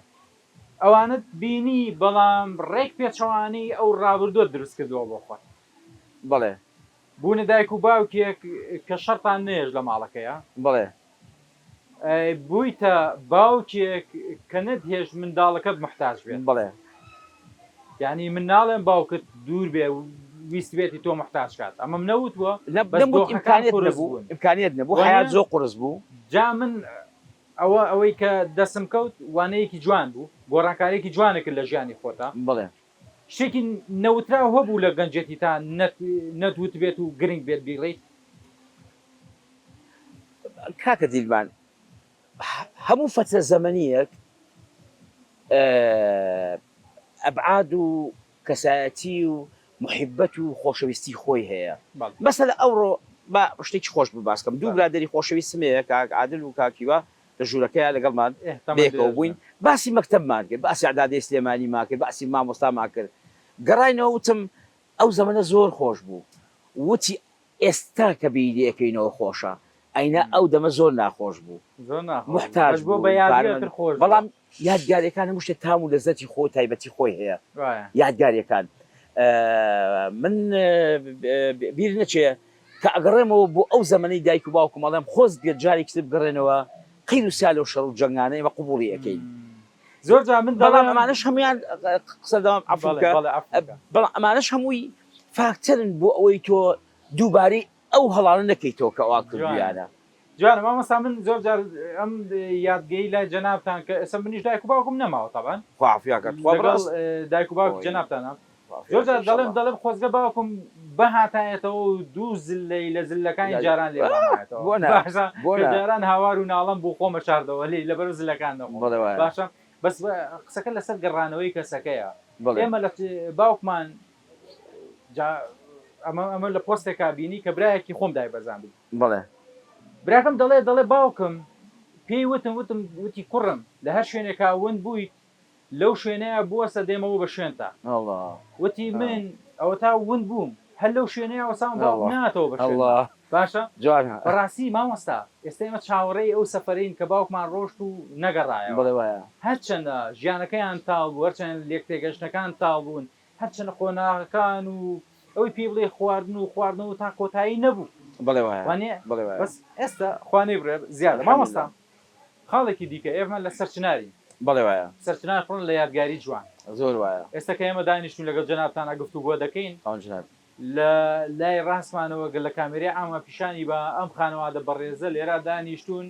ئەوانت بینی بەڵام ڕێک پێچەوانی ئەو ڕابردووە دروست کردووە بۆ خۆت بڵێ بوونە دایک و باوکێک کە شەرتان نێژ لە ماڵەکەیە بڵێ بوویتە باوکێک کە نەدهێژ منداڵەکەت محتاج بێت بڵێ یعنی من ناڵێن باوکت دوور بێ ویست بێتی تۆ محتاج کات ئەمە منەوتوە ئیمکانیت نەبوو حیات زۆر قورس بوو جا من ئەوەی کە دەسم کەوت وانەیەکی جوان بوو گۆڕانکارێکی جوانێکرد لە ژیانی خۆتە بڵێ شتێکی نەوتراو هەبوو لە گەنجەتی تا نەدوت بێت و گرنگ بێت بیڵیت کاکە دیلمان هەموو فترە زەمەنیەک ئەبعاد و کەسایەتی و محبەت و خۆشەویستی خۆی هەیە مەسەلە ئەوڕۆ با شتێکی خۆش بباسکەم دوو برادری خۆشەویستم هەیە کاک عادل و کاکیوە لە ژوورەکەیە لەگەڵمان بێکەوە بووین باسی مەکتەبمان کرد باسی عەدادەی سلێمانیمان کرد باسی مامۆستامان کرد گەڕاینەوە وتم ئەو زەمانە زۆر خۆش بوو وتی ئێستا کە بیرەکەینەوە خۆشە ئەینە ئەو دەمە زۆر ناخۆش بوو محتاج بوو بەڵام یادگاریەکان هەموو شتێک تام و لەزەتی خۆ تایبەتی خۆی هەیە یادگاریەکان من بیر نەچێ کە ئەگەڕێمەوە بۆ ئەو زەمەنەی دایک و باوکم مەڵێم خۆز بێت جارێک تر بگەڕێنەوە قیر و سال و شەڕ و جەنگانە ئێمە قبوڵی ئەەکەین زۆر جا من بەڵام ئەمانەش هەمویان قسە دەوام عەفوکە بەڵام ئەمانەش هەمووی فاکتەرن بۆ ئەوەی تۆ دووبارەی ئەو هەڵانە نەکەیتەوە کە ئەوا کردویانە جوانە مامۆستا من زۆر جار ئەم یادگەی لای جەنابتان کە ئێستا منیش دایک و باوکم نەماوە تەبەن لەگەڵ دایک و باوک جەنابتانە زۆر جار دەڵێم خۆزگە باوکم بەهاتایەتەوە و دوو زلەی لە زلەکانی جاران لێمایەتەوە جاران هاوار و ناڵم بۆ خۆمە شاردەوە لێ لەبەر زلەکان باشە بەس قسەکە لەسەر گەڕانەوەی کەسەکەیە ئێمە لە باوکمان ئەمە لە پۆستێکا بینی کە برایەکی خۆم دای بەرزان بڵێ براکەم دەڵێ باوکم پێی وتم وتی کوڕم لە هەر شوێنێکا ون بوویت لەو شوێنەیە بووەسە دێمەوە بە شوێنتا وتی من ئەوە تا ون بووم هەر لەو شوێنەیە وەسام ناتەوە بە باشە بەڕاستی مامۆستا ئێستا ئێمە چاوەڕێی ئەو سەفەرین کە باوکمان ڕۆشت و نەگەڕایەوە هەرچەندە ژیانەکەیان تاڵ بوو هەرچەند لێک تێگەشتەکان تاڵ بوون هەرچەندە خۆناغەکان و ئەوی پێی بڵێ خواردنەوە تا کۆتایی نەبوو بەس ئێستا خوانەی برێ زیادە مامۆستا خاڵێکی دیکە ئێمە لە سەرچناری بەڵێ وایە سەرچنار پڕن لە یادگاری جوان زۆر وایە ئێستا کە ئێمە دانیشتون لەگەڵ جەنابتانە گفتوگۆ دەکەین لە لای ڕاستمانەوە گەل لە کامێرەی ئامە پیشانی بە ئەم خانەوادە بەڕێزە لێرە دانیشتون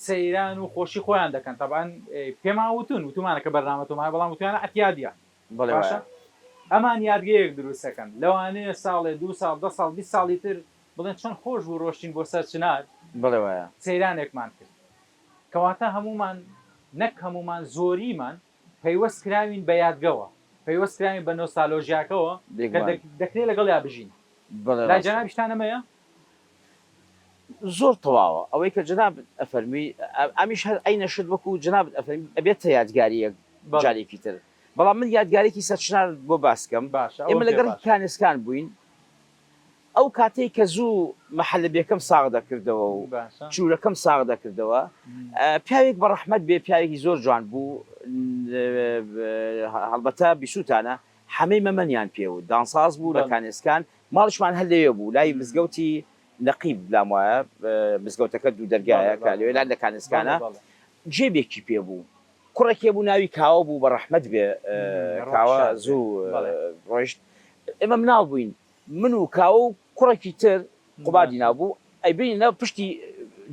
سەیران و خۆشی خۆیان دەکەن تەبان پێمان وتمانە کە بەرنامەتۆمای بەڵام وتیانە ئەتیادیان باشە ئەمان یادگەیەک دروستەکەن لەوانەیە ساڵێ 2 ساڵ 10 ساڵ 20 ساڵی تر بڵێن چۆن خۆش بوو ڕۆشتین بۆ سەرچنار بڵێ وایە سەیرانێکمان کرد کەواتە هەمومان نەک هەمومان زۆریمان پەیوەست کراوین بە یادگەوە پەیوەست کراوین بە نۆستالۆژیاکەوە کە دەکرێت لەگەڵ یا بژین لای جەنابیشتان ئەمەیە زۆر تەواوە ئەوەی کە جەناب ئەفەرمی ئەمیش هەر ئەینە شت وەکو جەناب ئەفەرمی ئەبێتە یادگاریەک جارێکی تر بەڵام من یادگارێکی سەرچنار بۆ باسکەم ئێمە لەگەڵ کانسکان بووین ئەو کاتێک کە زوو مەحەلەبیەکەم ساغ دەکردەوە و چوورەکەم ساغ دەکردەوە پیاوێک بە ڕەحمەت بێ پیاوێکی زۆر جوان بوو هەڵبەتە بیسووتانە هەمەی مەمەنیان پێوت دانساز بوو لە کانسکان ماڵشمان هەر لەوێ بوو لای مزگەوتی نەقیب لام وایە مزگەوتەکە دوو دەرگایە کە لەوێ لای لە کانسکانە جێبێکی پێ بوو کوڕێکی بوو ناوی کاوە بوو بە ڕەحمەت بێ کاوە زوو ڕۆیشت ئێمە مناڵ بووین من و کاوە و کوڕێکی تر قوبادی نابوو ئەیبینە پشتی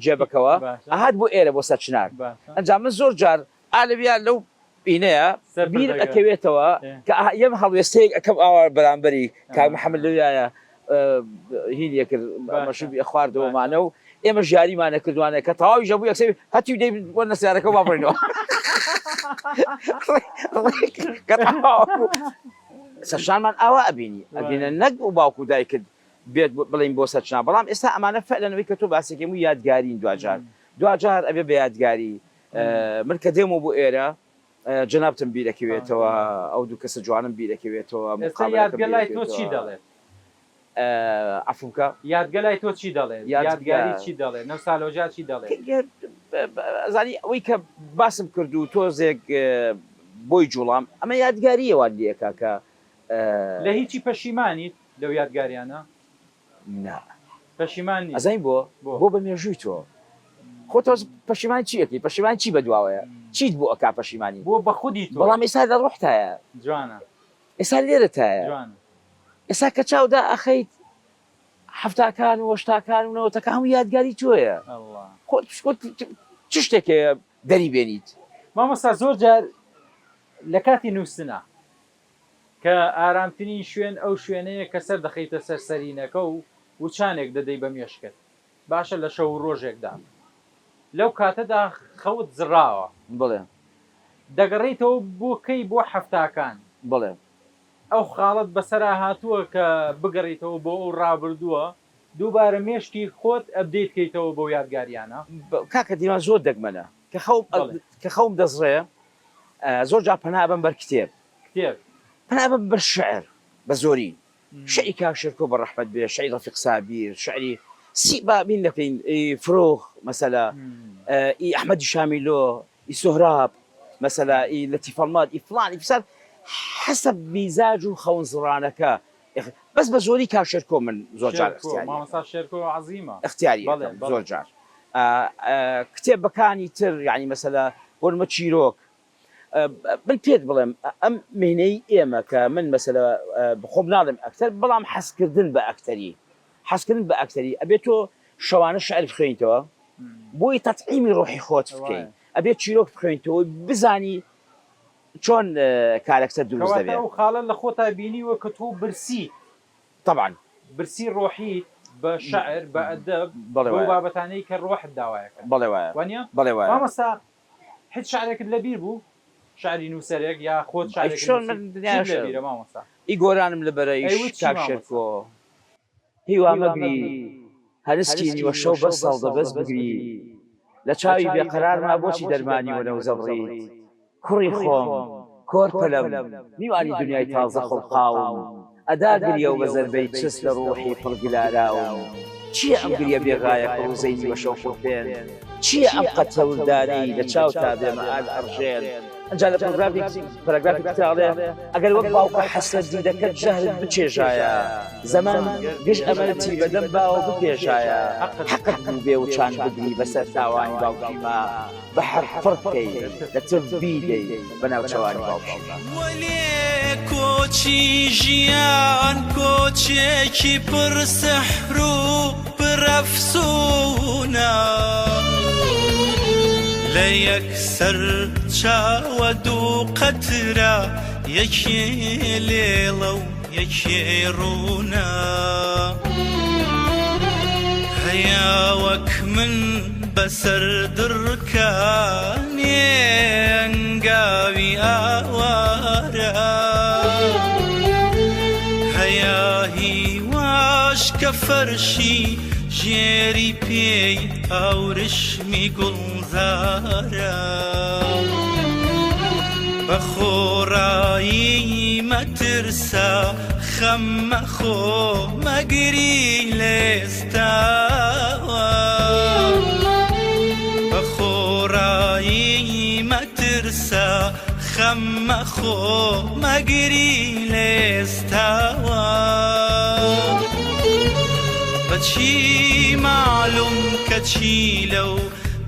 جێبەکەوە ئاهات بۆ ئێرە بۆ سەرچنار ئەنجام من زۆر جار ئالەویا لەو بینەیە بیر ئەکەوێتەوە کە یەم هەڵوێستەیەک ئەەکەم ئاوا بەرامبەری کاک محەممەد لەویایە هینیە کرد مەشوبی خواردەوەمانە و ئێمە ژیاریمانە کردوانە کە تەواوی ژەبوو یەکسەر هەتی دەی بۆ نەسیارەکە واپڕینەوە سەرشانمان ئاوا ئەبینی ئەبینە نەک و باوکو دایکرد بێت بڵین بۆ سەرچنا بەڵام ئێستا ئەمانە فعلەنەوەی کە تۆ باسێکم و یادگارین دوجار ئەبێ بە یادگاری من کە دێمە بۆ ئێرە جەنابتم بیرەکەوێتەوە ئەو دوو کەسە جوانم بیرەکەوێتەوە یادگەلای تۆ چی دەڵێت عفوکە یادگەلای تۆ چی دەڵێت یادگاری چی دەڵێت نۆستالۆژیا چی دەڵێت زانی ئەوەی کە باسم کرد و تۆزێک بۆی جوڵام ئەمە یادگاریەوە دیەکە کە لە هیچی پەشیمانیت لەو یادگاریانە پەشیمانی ئەزای بۆ بە مێژووی تۆ خۆ تۆ پەشیمان چیەکەی پەشیمان چی بەدواوەیە چیت بۆ ئەکا پەشیمانی بۆ بە خودی تۆ بەڵام ئێستا لە ڕۆحتایە جوانە ئێستا لێرەتایە ئێستا کە چاودا ئەخەیت هەفتاکان و وەشتاکان و نەوەتەکە هەموو یادگاری تۆیە خۆ چ شتێکە دەری بێنیت مامۆستا زۆر جار لە کاتی نووسنە کە ئارامترین شوێن ئەو شوێنەیە کە سەر دەخەیتە سەرسەرینەکە و وچانێک دەدەی بە مێشکت باشە لە شەو ڕۆژێکدا لەو کاتەدا خەوت زراوە بڵێ دەگەڕێیتەوە بۆ کەی بۆ هەفتاکان بڵێ ئەو خاڵت بەسەرا هاتووە کە بگەڕیتەوە بۆ ئەو ڕابردووە دووبارە مێشتی خۆت ئەبدەیتکەیتەوە بۆ یادگاریانە کاکە دیمان زۆر دەگمەنە کە خەوم دەزڕێ زۆر جا پەنا بم بەر کتێب پەنا بم بەر شعر بە زۆری شعری کاکشێرکۆ بە ڕەحمەت بێ شعری ڕەفیق سابیر شعری سیبا بین دەکەین فرۆخ مەسەلا ئەحمەدی شامیلۆ سۆهراب مەسەلا لەتیف ئەڵمات فڵان فساد حسب میزاج و خەون زڕانەکە بەس بە زۆری کاکشێرکۆ من زۆر جار اختیاری زۆر جار کتێبەکانی تر یعنی مەسەلا بۆنمە چیرۆک من پێت بڵێم ئەم مهنەی ئێمە کە من مەسەلا بخۆم ناڵێم ئەکتەر بەڵام حەزکردن بە ئەکتەری حەزکردن بە ئەکتەری ئەبێت تۆ شەوانە شعر بخوێنیتەوە بۆی تەطعیمی ڕۆحی خۆت بکەین ئەبێت چیرۆک بخوێنیتەوە بزانی چۆن کارەکتەر دروست دەبێت ئەو خاڵە لە خۆتا بینیوە کە تۆ برسی طبعا برسی ڕۆحی بە شعر بە ئەدەب بۆ بابەتانەی کە ڕۆحت داوایەکە بەڵێ وایە وانە بەڵێ وایە مامەستا هیچ شعرێکت لەبیر بوو شعری نووسەرێک یا خۆت شعرێک مامەستا ئی گۆرانم لەبەرەی کاکشێرکۆ هیوا مەگری هەرسکی نیوە شەو بەر ساڵ دەبەست بگری لە چاوی بێقەرارما بۆچی دەرمانی وەنە و زەبڕیت کوڕی خۆم کۆر پەلەم میوانی دنیای تازە خۆڵقاوم ئەدا گریە و بە زەربەی چست لە ڕۆحی پڕگلاراوم چییە ئەم گریە بێغایە ڕوزەی نیوە شەو خۆپێن چییە ئەم قەتەوردانەی لە چاو تا بێمەئال ئەڕژێن ئەنجا لە پەرەگرافی کتاڵێ ئەگەر وەک باوکە حەسەدی دەکەت جەهلت بچێژایە زەمان گشت ئەمەتی بەدەم باوە بپێژایە حەقت بوو بێ و چان بگری بەسەر تاوانی باوکیما بە حەرفڕ بکەی لە تر بیدەی بەناو چاوانی باوکیما کۆچی ژیان کۆچێکی پڕ سەحر و پڕ ئەفسوونە لە یەکسەر چاوە دوو قەترە یەکێ لێڵە و یەکێ ڕوونە هەیە وەک من بەسەر دڕکانێ ئەنگاوی ئاوارە هەیە هیواش کە فەرشی ژێری پێی ئاورشمی گوڵزارە بە خۆڕایی مەترسە خەم مەخۆ مەگری لێستاوە بە خۆڕایی مەترسە خەم مەخۆ مەگری لێستاوە بەچی معلوم کە چی لەو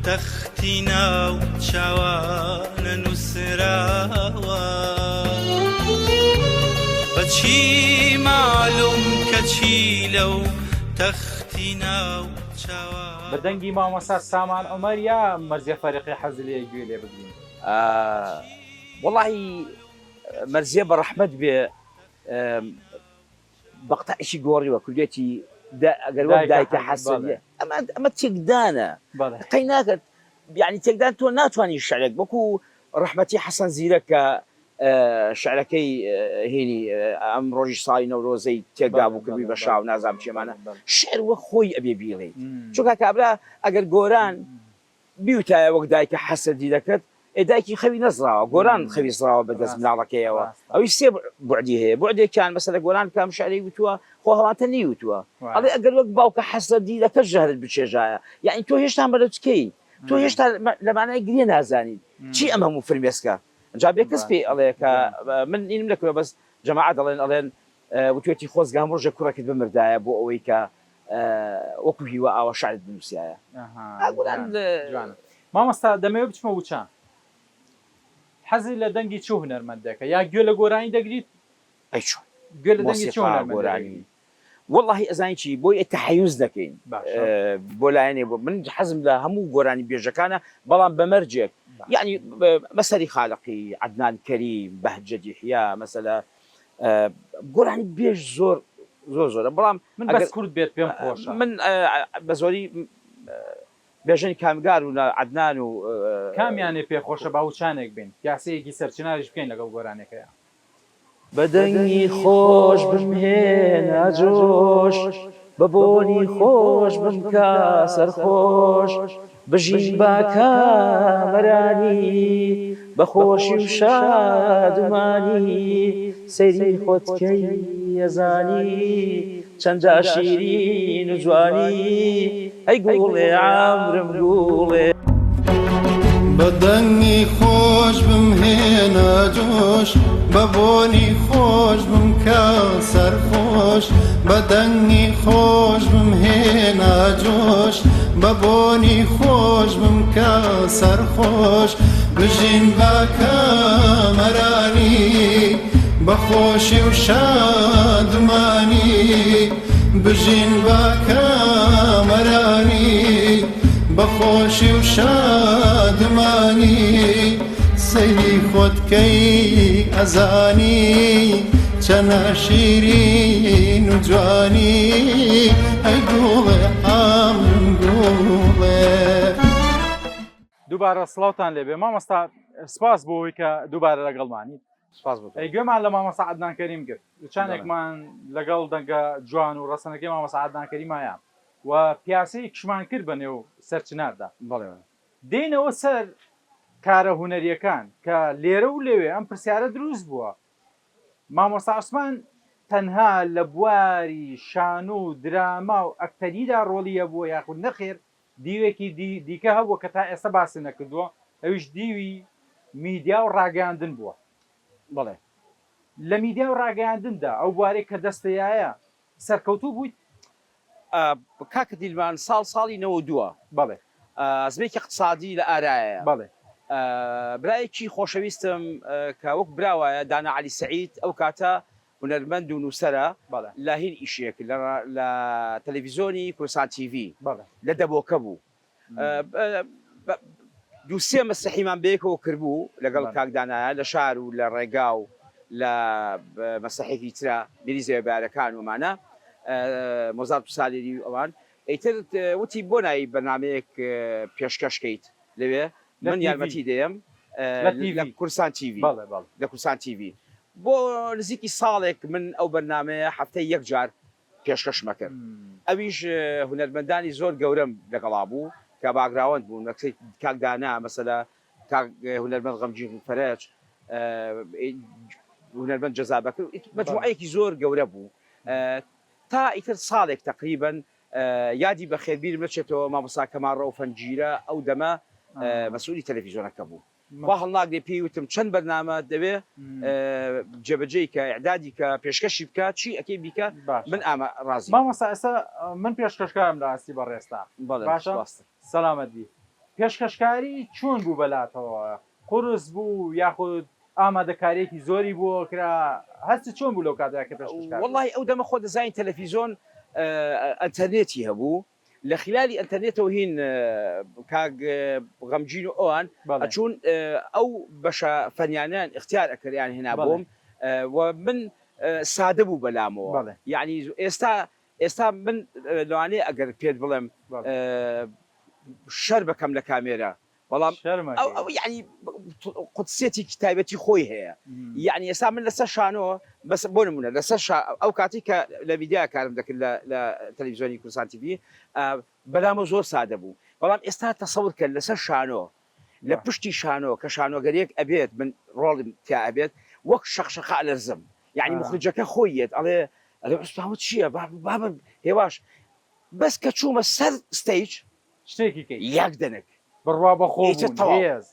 تەختی ناو چاوانە نووسراوە بەچی معلوم کە چی لەو تەختی ناو چاوانە بەدەنگی مامۆستا سامان عومەر یا مەرزیە فەریقی حەزی لێ گوێ لێ بگرین وەڵاهی مەرزیە بە ڕەحمەت بێ بەقتەعیشی گۆڕیوە کوردێتی ئەگەر وەک دایکە حەسەنیە ئەمە تێکدانە قەی ناکرد یعنی تێکدان تۆ ناتوانانی شعرێک وەکو ڕەحمەتی حەسەن زیرەکە شعرەکەی هێنی ئەم ڕۆژی ساڵی نەورۆزەی تێکدا بوو کردی بە شاو نازام چێمانە شعر وە خۆی ئەبێ بیڵێیت چونکە کابرا ئەگەر گۆران بیوتایە وەک دایکە حەسەدی دەکرد دایکی خەوی نەزراوە گۆران خەوی زراوە بەدەست مناڵەکەیەوە ئەوی سێ بوعدی هەیە بوعدێکیان مەسەلە گۆران کام شعری وتووە خۆ هەواتە نیوتووە ئەڵێ ئەگەر وەک باوکە حەسەدی دەکرد ژەهرت بچێژایە یعنی تۆ هێشتا بەرەوچکەی تۆ هێشتا لەمانای گرێ نازانیت چی ئەمە هەموو فرمێسکە ئەنجا بێ کەس پێی ئەڵێ کە من ئینم نەکەوە بەس جەماعەت ئەڵێن وتوێتی خۆزگام ڕۆژە کوڕەکەت بمردایە بۆ ئەوەی کە وەکو هیوە ئاوە شعرت بنووسایە مامۆستا دەمەوێت بچمە وچان حەزی لە دەنگی چ هونەرمەندەکە یا گوێ لە گۆرانی دەگریت ئەیچۆن گوێ لە دەنگی چ هونەرمەندەکەی واللهی ئەزانی چی بۆی تەحەیوز دەکەین بۆ لایەنێ بۆ من حەزم لە هەموو گۆرانی بێژەکانە بەڵام بەمەرجێک یعنی مەسەری خالقی عەدنان کەریم بەهجەت یحیا مەسەلە گۆرانی بێژ زۆر زۆرە بەڵام من بەس کورد بێت پێم خۆشە من بە زۆری بێژنی کامگار و لە عەدنان و کامیانێ پێخۆشە باوچانێک بین یاسەیەکی سەرچناریش بکەین لەگەڵ گۆرانەکەیە بەدەنگی خۆش بمهێنە جۆش بە بۆنی خۆش بمکە سەرخۆش بژین بە کامەرانی بەخۆشی و شادمانی سەیری خۆتکەی ئەزانی چەندە شیرین و جوانی ئەی گوڵێ عامرم گوڵێ بەدەنگی خۆش بمهێنە جۆش بە بۆنی خۆش بمکە سەرخۆش بەدەنگی خۆش بمهێنە جۆش بە بۆنی خۆش بمکە سەرخۆش بژین بە کامەرانی بەخۆشی و شادمانی بژین بە کامەرانی بەخۆشی و شادمانی سەیری خۆتکەی ئەزانی چەنە شیرین و جوانی ئەی گوڵێ ئامرم گوڵێ. دووبارە سڵاوتان لێبێ مامۆستا سپاس بۆەوەی کە دووبارە لەگەڵمانی ئەی گوێمان لە مامۆستا عەدنان کەریم کرد چانێکمان لەگەڵ دەنگە جوان و ڕەسەنەکەی مامۆستا عەدنان کەریمایە و پیاسەی کشمان کرد بە نێو سەرچناردا دێنەوە سەر کارە هونەریەکان کە لێرە و لێوێ ئەم پرسیارە دروست بووە مامۆستا عوسمان تەنها لە بواری شان و دراما و ئەکتەریدا ڕۆڵیە بووە یاخود نەخێر دیوێکی دیکە هەبووە کە تا ئێستا باسی نەکردووە ئەویش دیوی میدیا و ڕاگەاندن بووە بەڵێ لە میدیا و ڕاگەاندندا ئەو بوارێک کە دەستەیایە سەرکەوتوو بوویت کاکە دیلمان ساڵی 92 بەڵێ زمێکی اقتصادی لە ئارایە بەڵێ برایەکی خۆشەویستم کە وەک براوایە دانا علی سعید ئەو کاتە هونەرمەند و نووسەرە لە هین ئیشێک لە تەلەڤیزۆنی کوردستان تیڤ لە دەبۆکە بوو دووسێ مەسەحیمان بەیەکەوە کردبوو لەگەڵ کاکدانایە لە شار و لە ڕێگا و لە مەسەحێکی ترا میریزە بارەکان ومانە مۆزات و سالیری ئەوان ئەیتر وتی بۆ نایی بەنامەیەک پێشکەشکەیت لەوێ من یارمەتی دێم لە کوردستان تیڤ لە کوردستان تیڤ بۆ نزیکی ساڵێک من ئەو بەرنامەیە هەفتەی یەک جار پێشکەشمە کرد ئەویش هونەرمەندانی زۆر گەورەم لەگەڵا بوو کە باگراوەند بوون نەکسەی کاکدانا مەسەلا هونەرمەند غەمگین فەرەج هونەرمەند جەزابەکر مەجموعەیەکی زۆر گەورە بوو تا ئیتر ساڵێک تقریبن یادی بە خێربیرم نەچێتەوە مامۆستا کەمال ڕەو فەنجیرە ئەو دەمە مەسئولی تەلەڤیزۆنەکە بوو وا هەڵناگرێ پێی وتم چەند بەرنامە دەوێ جێبەجێی کە ئیعدادی کە پێشکەشی بکە چی ئەکەی بیکە من ئامە ڕازی مامۆستا ئێستا من پێشکەشکارم لە ئاستی بەڕێستا باشە سەلامەت بی پێشکەشکاری چۆن بوو بەلاتەوە قورس بوو یاخود ئامادەکاریەکی زۆری بووە کرا هەستی چۆن بوو لەو کاتێک کە پێشکەشکار وەڵڵی ئەو دەمە خۆ دەزانین تەلەڤیزۆن ئەنتەرنێتی هەبوو لە خلالی ئەنتەرنێتەوە هین کاک غەمگین و ئەوان ئەچوون ئەو بەشە فەنیانیان اختیار ئەکریان هێنا بووم و من سادە بوو بەلامەوە یعنی ئێستا من لەوانەیە ئەگەر پێت بڵێم شەر بەکەم لە کامێرە بەڵام ئەو یعنی قودسێتی تایبەتی خۆی هەیە یعنی ئێستا من لەسەر شانۆ بەس بۆ نمونە لەسەر ئەو کاتی کە لە میدیا کارم دەکرد لە تەلەڤیزۆنی کوردستان تیڤ بەلامە زۆر سادە بوو بەڵام ئێستا تەسەور کرد لەسەر شانۆ لە پشتی شانۆ کە شانۆگەرێک ئەبێت من ڕۆڵم تیا ئەبێت وەک شەخشەخا لەرزم یعنی مخرجەکە خۆیت ئەڵێ ئەوە چییە بابە هێواش بەس کە چوومە سەر ستەیج شتێکی یەک دەنێک بڕوا بەخۆ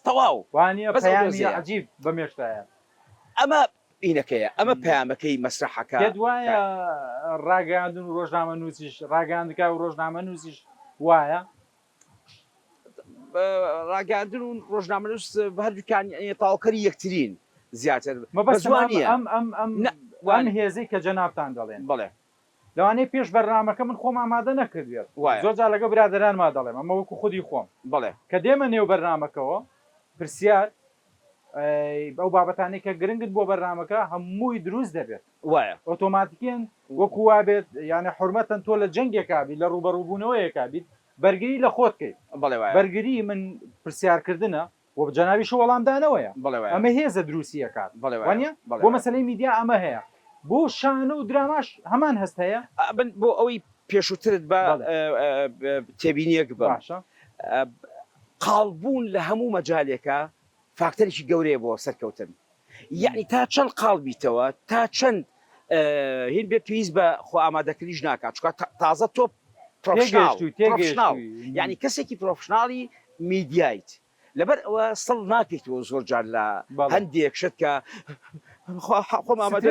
تەواو وانە پەیامی عەجیب بەمێشتایە ئەمە ئینەکەیە ئەمە پەیامەکەی مەسرحەکە پێت وایە ڕاگەاندن و ڕۆژنامە نووسیش ڕاگەاندنکە و ڕۆژنامە نووسیش وایە ڕاگەاندن و ڕۆژنامە نووس هەردووکان تاواکەری یەکترین زیاتر بەزوانیە وان هێزەی کە جەنابتان دەڵێن بڵێ لەوانەیە پێش بەرنامەکە من خۆم ئامادە نەکردوێت زۆر جار لەگە برادرانما دەڵێم ئەمە وەکو خودی خۆم بڵێ کە دێمە نێو بەرنامەکەەوە پرسیار ئەو بابەتانەی کە گرنگت بۆ بەرنامەکە هەمووی دروست دەبێت وایە ئۆتۆماتیکێن وەکو وا بێت یانە حرمەتەن تۆ لە جەنگێکا بیت لە ڕوبەڕووبوونەوەیەکا بیت بەرگری لە خۆتکەیت بەڵێ وایە بەرگری من پرسیارکردنە و بە جەنابیش وەڵامدانەوەیە بەڵێ وایە ئەمە هێزە دروستیەکات بەڵێ وانە بەڵێ بۆ مەسلەی میدیا ئەمە هەیە بۆ شانە و دراماش هەمان هەست هەیە بۆ ئەوەی پێشووترت بە تێبینیەک بە باشە قاڵبوون لە هەموو مەجالێکە فاکتەرێکی گەورەیە بۆ سەرکەوتن یعنی تا چەند قاڵبیتەوە تا چەند هین بێ پێویست بە خۆ ئامادەکردیش ناکات چکە تازە تۆ پرۆفشناڵ یعنی کەسێکی پرۆفشناڵی میدیایت لەبەر ئەوە سڵ ناکەیتەوە زۆر جار لە هەندێک شت کە خۆم ئامادە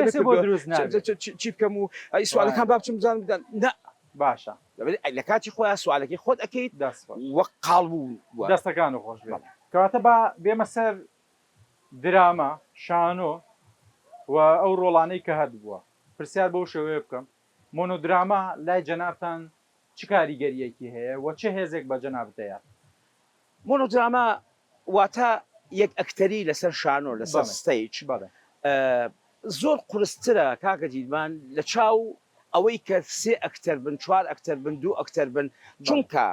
چی بکەم و سوالەکان با بچم بزانم بدەن باشە لە کاتی خۆیان سوالەکەی خۆت ئەەکەیت وەک قاڵبوو دەستەکان و خۆش بێت کەواتە با بێمە سەر دراما شانۆ و ئەو ڕۆڵانەی کە هەت بووە پرسیار بەو شێوەیە بکەم مۆنۆدراما لای جەنابتان چ کاریگەریەکی هەیە و چه هێزێک بە جەنابتەیە مۆنۆدراما واتە یەک ئەکتەری لەسەر شانۆ لەسەر ستەیج زۆر قورسترە کاکە دیدمان لە چاو ئەوەی کە سێ ئەکتەر بن چوار ئەکتەر بن دوو ئەکتەر بن چونکە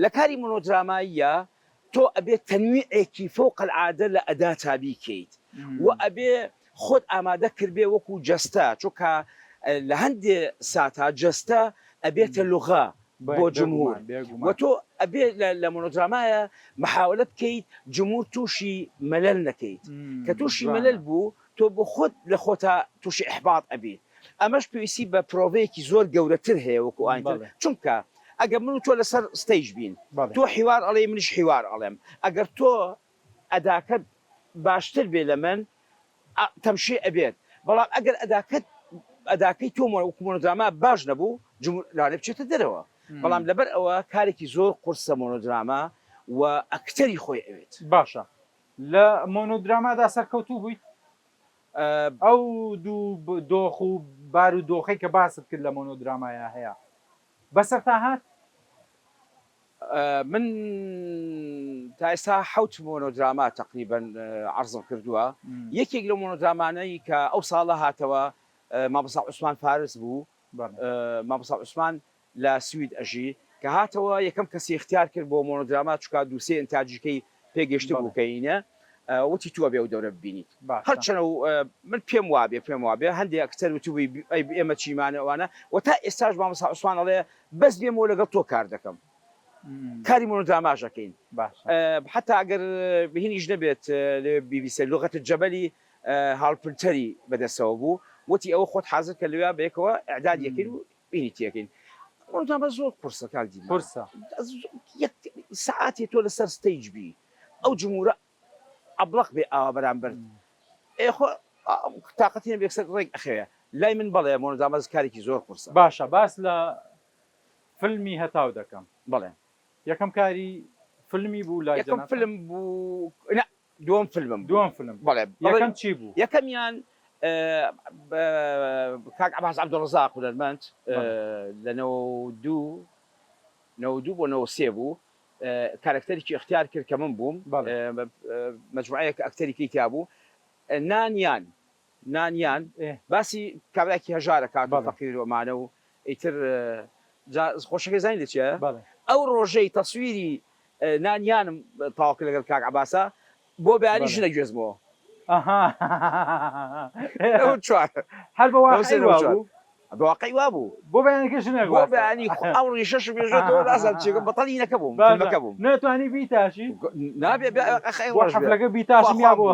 لە کاری مۆنۆدراماییە تۆ ئەبێت تەنویعێکی فوق العادە لە ئەدا تابیکەیت و ئەبێ خۆت ئامادە کردبێ وەکو جەستە چونکە لە هەندێ ساتا جەستە ئەبێتە لوغا بۆ جمهور و تۆ ئەبێ لە مۆنۆدرامایە محاولە بکەیت جمهور تووشی مەلەل نەکەیت کە تووشی مەلەل بوو تۆ بۆ خۆت لە خۆتا تووشی ئەحباط ئەبێت ئەمەش پێویستی بە پرۆڤەیەکی زۆر گەورەتر هەیە وەکو ئاینتر چونکە ئەگەر من و تۆ لەسەر ستەیج بین تۆ حیوار ئەڵێ منیش حیوار ئەڵێم ئەگەر تۆ ئەداکەت باشتر بێ لە من تەمشێ ئەبێت بەڵام ئەگەر ئەداکەی تۆ وەکو مۆنۆدراما باش نەبوو لانێ بچێتە دەرەوە بەڵام لەبەر ئەوە کارێکی زۆر قورسە مۆنۆدراما و ئەکتەری خۆی ئەوێت باشە لە مۆنۆدرامادا سەرکەوتوو بوویت ئەو دوو دۆخ و بار و دۆخەی کە باست کرد لە مۆنۆدرامایە هەیە بەسەر تا هات من تا ئێستا حوت مۆنۆدراما تقریبەن عەرزم کردووە یەکێک لە مۆنۆدرامانەی کە ئەو ساڵە هاتەوە مامۆستا عوسمان فارس بوو مامۆستا عوسمان لە سوید ئەژی کە هاتەوە یەکەم کەسی اختیار کرد بۆ مۆنۆدراما چکە دووسێ ئینتاجیکەی پێگەشتە بووکەینە وتی تووە بێ و دەورە ببینیت هەرچەنە من پێم وابێ هەندێک ئەکتەر وتوی ئێمە چیمانەوانە و تا ئێستاش مامۆستا عوسمان ئەڵێ بەس بێمەوە لەگەڵ تۆ کار دەکەم کاری مۆنۆدراماژەکەین حتا ئەگەر بهینیش نەبێت لە BBC لغەت جەبەلی هاڵپرتەری بەدەستەوە بوو وتی ئەوە خۆت حازر کە لەوێ بەیەکەوە ئەعداد یەکەین و بینیتیەکەین مۆنۆدراما زۆر قورسە کار دی قورسە ساعاتی تۆ لەسەر ستەیج بی ئەو جمهورە ئەبلەق بێ ئاوا بەرامبەر ئێخۆ تااقەتی بێکسەر ڕێک ئەخەیە لای من بەڵێ مۆنۆدراما کارێکی زۆر قورسە باشە باس لە فیلمی هەتاو دەکەم بەڵێ یەکەم کاری فیلمی بوو لای یەکەم فیلم بوو دووەم فیلم بەڵێ یەکەم چی بوو یەکەمیان کاک عەباس عەبدوڵڕەزاق هونەرمەند لە 92 بۆ 93 بوو کارکتەرێکی اختیار کرد کە من بووم مەجموعەیەک ئەکتەرێکی تیا بوو نانیان باسی کابراکی هەژارە کات فەقیر ومانە و ئیتر خۆشەکەی زانین لە چیە ئەو ڕۆژەی تەسویری نانیانم تاواکە لەگەڵ کاک عەباسە بۆ بەیانی ژنە گوێزمەوە هەر بەواقعی وا بوو بۆ بەیانەکە ژنە بۆ بەیانی ئەوڕی شەش بێژێتەوە لازم چێکم بەتەڵی نەکەبووم نەکەبووم نەتوانی بیتاشی نابێ حەفلەکە بیتاشم یا بۆ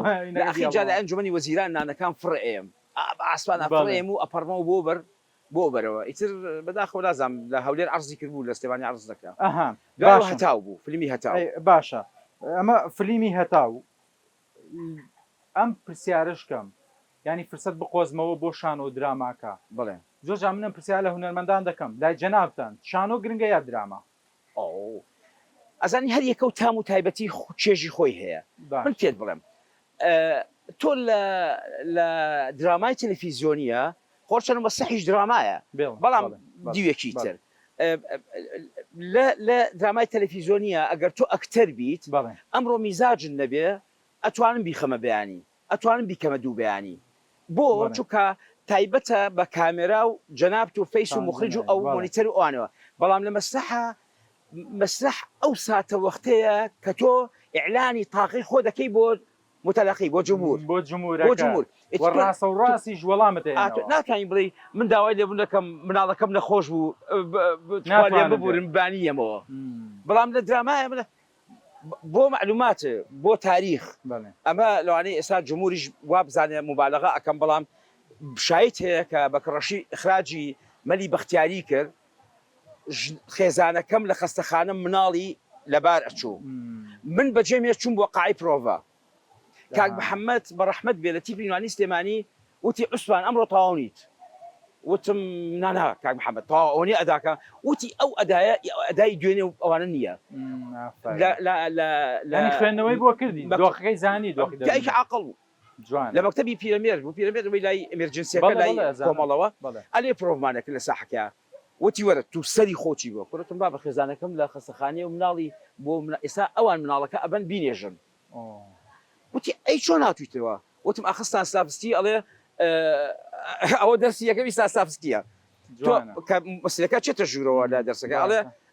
ئەخیجا لە ئەنجومەنی وەزیران نانەکان فڕئێم ئاسمان ئەفڕێم و ئەپەڕمە و بۆ بەرەوە ئیتر بەداخەوە لازم لە هەولێر عەرزی کردبوو لە ستێوانی عەرز دەکرا هەتاو بوو فیلمی هەتاو باشە ئەمە فیلمی هەتاو ئەم پرسیارش کەم ینی فرسەت بقۆزمەوە بۆ شانۆ دراماکە بڵێ زۆر منم پرسیار لە هونەرمەندان دەکەم لای جەنابتان شانۆ گرنگە یا دراما ئەزانی هەر یەکە و تام و تایبەتی چێژی خۆی هەیە من پێت بڵێم تۆ لە درامای تەلەڤیزیۆنیە خۆشەنم بە سەحیش درامایە بەڵام دیوێکی تر لە درامای تەلەڤیزیۆنیە ئەگەر تۆ ئەکتەر بیت ئەمڕۆ میزاجن نەبێ ئەتوانم بیخەمە بەیانی ئەتوانم بیکەمە دوو بەیانی بۆ چونکە تایبەتە بە کامێرا و جەنابت و فەیس و مخرج و ئەو مۆنیتەر و ئەوانەوە بەڵام لە مەسرحە مسرح ئەو ساتە وەختەیە کە تۆ ئیعلانی تاقی خۆ دەکەی بۆ متەلەقی بۆ جمهور بۆ جمهور بۆ جمهور ڕاستە و ڕاستیش وەڵامت ناتوانین بڵێ من داوای لێبوون دەکەم مناڵەکەم نەخۆش بوو لێ ببورن بانیەمەوە بەڵام لە درامایە بۆ معلوماتە بۆ تاریخ ئەمە لەوانەیە ئێستا جمهوریش وا بزانێ مبالغە ئەەکەم بەڵام شایت هەیە کە بەکڕەشی ئخراجی مەلی بەختیاری کرد خێزانەکەم لە خەستەخانە مناڵی لەبار ئەچوو من بەجێمێ چوون بۆ قاعی پرۆڤە کاک محەممەد بەڕەحمەت بێ لە تیپی نوانی سلێمانی وتی عوسمان ئەمڕۆ تاوانیت وتم نانا کاک محەممەد تاوانی ئەداکە وتی ئەو ئەدایە ئەدای دوێنێ و ئەوانە نییە خوێندنەوەی بۆ کردی دۆخەکەی زانی دۆخی عاقڵ بوو لە مەکتەبی پیرەمێر بوو پیرەمێر لای ئەمێرجنسیەکە لای کۆمەڵەوە ئەلێ پرۆڤمانەکە لە ساحەکە وتی وەرە تو سەری خۆچی بۆ کوڕتم با بە خێزانەکەم لە خەستەخانەیە و مناڵی بۆ ئێستا ئەوان مناڵەکە ئەبەن بینێژن وتی ئەی چۆن ناتویتەوە وتم ئاخستان سافستی ئەڵێ ئەوە دەرسی یەکەمی سافسکیە مەسلەکە چێتە ژوورەوە لە دەرسەکە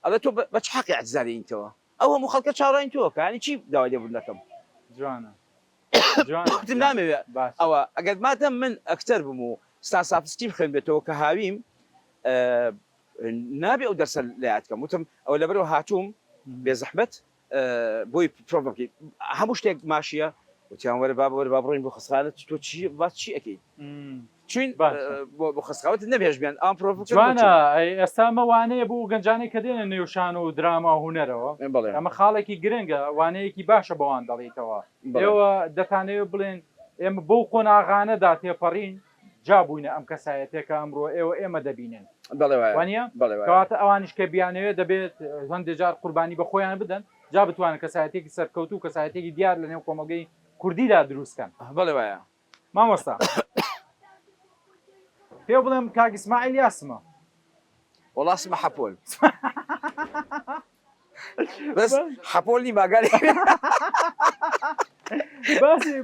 ئەڵێ تۆ بە چ حەقی ئەجزارینتەوە ئەو هەموو خەڵکە چاڕین تۆ کانی چی داوای لێبوون دەکەم وتم نامەوێت ئەوە ئەگەر مادەم من ئەکتەر بم و ستا سافسکی بخوێن بێتەوە کە هاویم نابێ ئەو دەرسە لایەتکەم وتم ئەو لەبەرەوە هاتووم بێ زەحمەت بۆی پرۆڤەکەی هەموو شتێک ماشیە وتیان وەرە با بڕۆین بۆ خەستەخانە تۆ چی باس چی ئەەکەی چین بۆ خەستەخانەت نەبێژ بێن ئەم پرۆڤ جوانە ئێستا ئەمەوانەیە بۆ گەنجانەی کە دێنە نێوشان و دراما و هونەرەوە ئەمە خاڵێکی گرنگە وانەیەکی باشە بەوان دەڵێیتەوە ئێوە دەتانەوێت بڵێن ئێمە بەو قۆناغانەدا تێپەڕین جابووینە ئەم کەسایەتێکە ئەمڕۆ ئێمە دەبینن وانە کەواتە ئەوانیش کە بیانەوێت دەبێت هەندێک قوربانی بە خۆیان بدەن جا بتوانن کەسایەتێکی سەرکەوت و کەسایەتێکی دیار لە نێو کۆمەلگەی کوردیدا دروستکەن بەڵێ وایە مامۆستا پێ بڵێم کاک ئیسماعیل یاسمە وەڵا اسمە حەپۆل بەس حەپۆلی ماگەڵی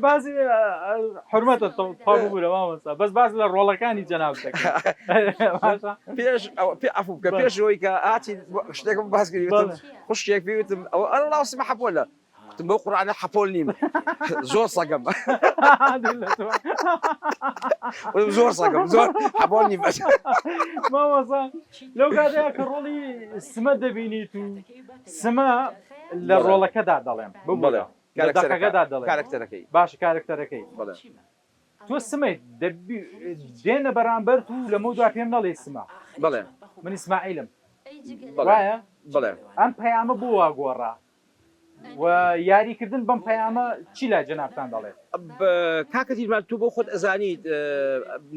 باسی حرمەتە تابوورە مامۆستا بەس باس لە ڕۆڵەکانی جەناب دەکەن عفو بکە پێشەوەی کە ئاتی شتێکم باس کردی خوشکێک پێوتم ئەوە ئەڵا اسمە حەپۆلە وتم بۆ قورئانە حەپۆل نیم زۆر سەگەم زۆر سەگەم زۆر حەپۆل نیم مامۆستا لەو کاتەیە کە ڕۆڵی سمە دەبینیت و سمە لە ڕۆڵەکەدا دەڵێم ببڵێ دەقەکەدا دەڵێ کارکتەرەکەی باشە کارکتەرەکەی تۆ سمەیت دێنە بەرامبەر و لەمە دوای پێم نەڵێ سمە بەڵێ من ئیسماعیلم وایە بڵێ ئەم پەیامە بوو واگۆڕا و یاریکردن بەم پەیامە چی لای جەنابتان دەڵێت کاکە دیرمان تو بۆ خۆت ئەزانیت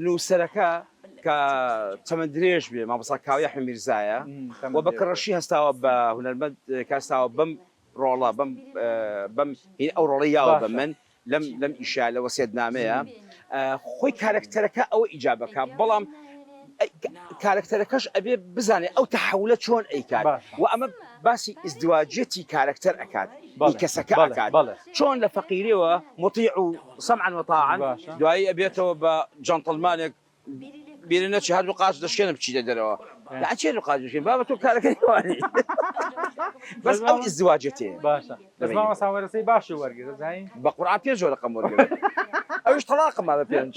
نووسەرەکە کە چەمەند درێژ بێ مامۆستا کاوی ئەحمەد میرزایە و بە کڕەشی هەستاوە بە هونەرمەند کاستاوە بەم ڕۆڵە بەم ئەو ڕۆڵی یاوە بە من لەم ئیشا لە وەسیەتنامەیە خۆی کارکتەرەکە ئەوە ئیجابەکە بەڵام کارکتەرەکەش ئەبێ بزانێ ئەو تەحولە چۆن ئەیکات و ئەمە باسی ئیزدواجەتی کارکتەر ئەکات کەسەکە ئەکات چۆن لە فەقیرەوە مطیع و سەمعا وطاعا دوایی ئەبێتەوە بە جەنتڵمانێک بیرە نەچی هەردوو قاچ دەشکێنە بچیتە دەرەوە چێ قاچ دەشکێن با بە تۆ کارەکەی وانی بەس ئەو ئیزدواجەتێ باشە بەس مامۆستا وەرەسەی باشی وەرگرت زانین بە قورئان پێنج جۆرە رەقەم وەرگرت ئەویش تەلاقم ماوە پێنج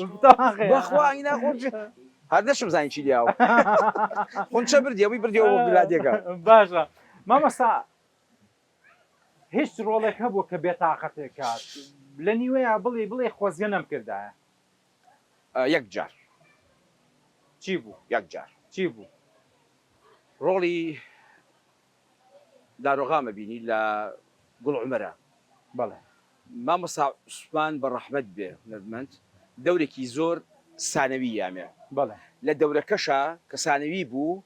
بەخوا ئینا خۆش هەر نەشم زانین چی لیاوە خۆنچە بردیەوەی بردیەوە بۆ بلادێکە باشە مامۆستا هیچ ڕۆڵێک هەبوو کە بێتاقەتێک کات لە نیوەیە بڵێ خۆزگە نەم کردایە یەک جار چی بوو یەک جار چی بوو ڕۆڵی دارۆغامە بینی لە گوڵ عومەرە بەڵێ مامۆستا عوسمان بەڕەحمەت بێ هونەرمەند دەورێکی زۆر سانەوی یامێ بەڵێ لە دەورەکەشە کە سانەوی بوو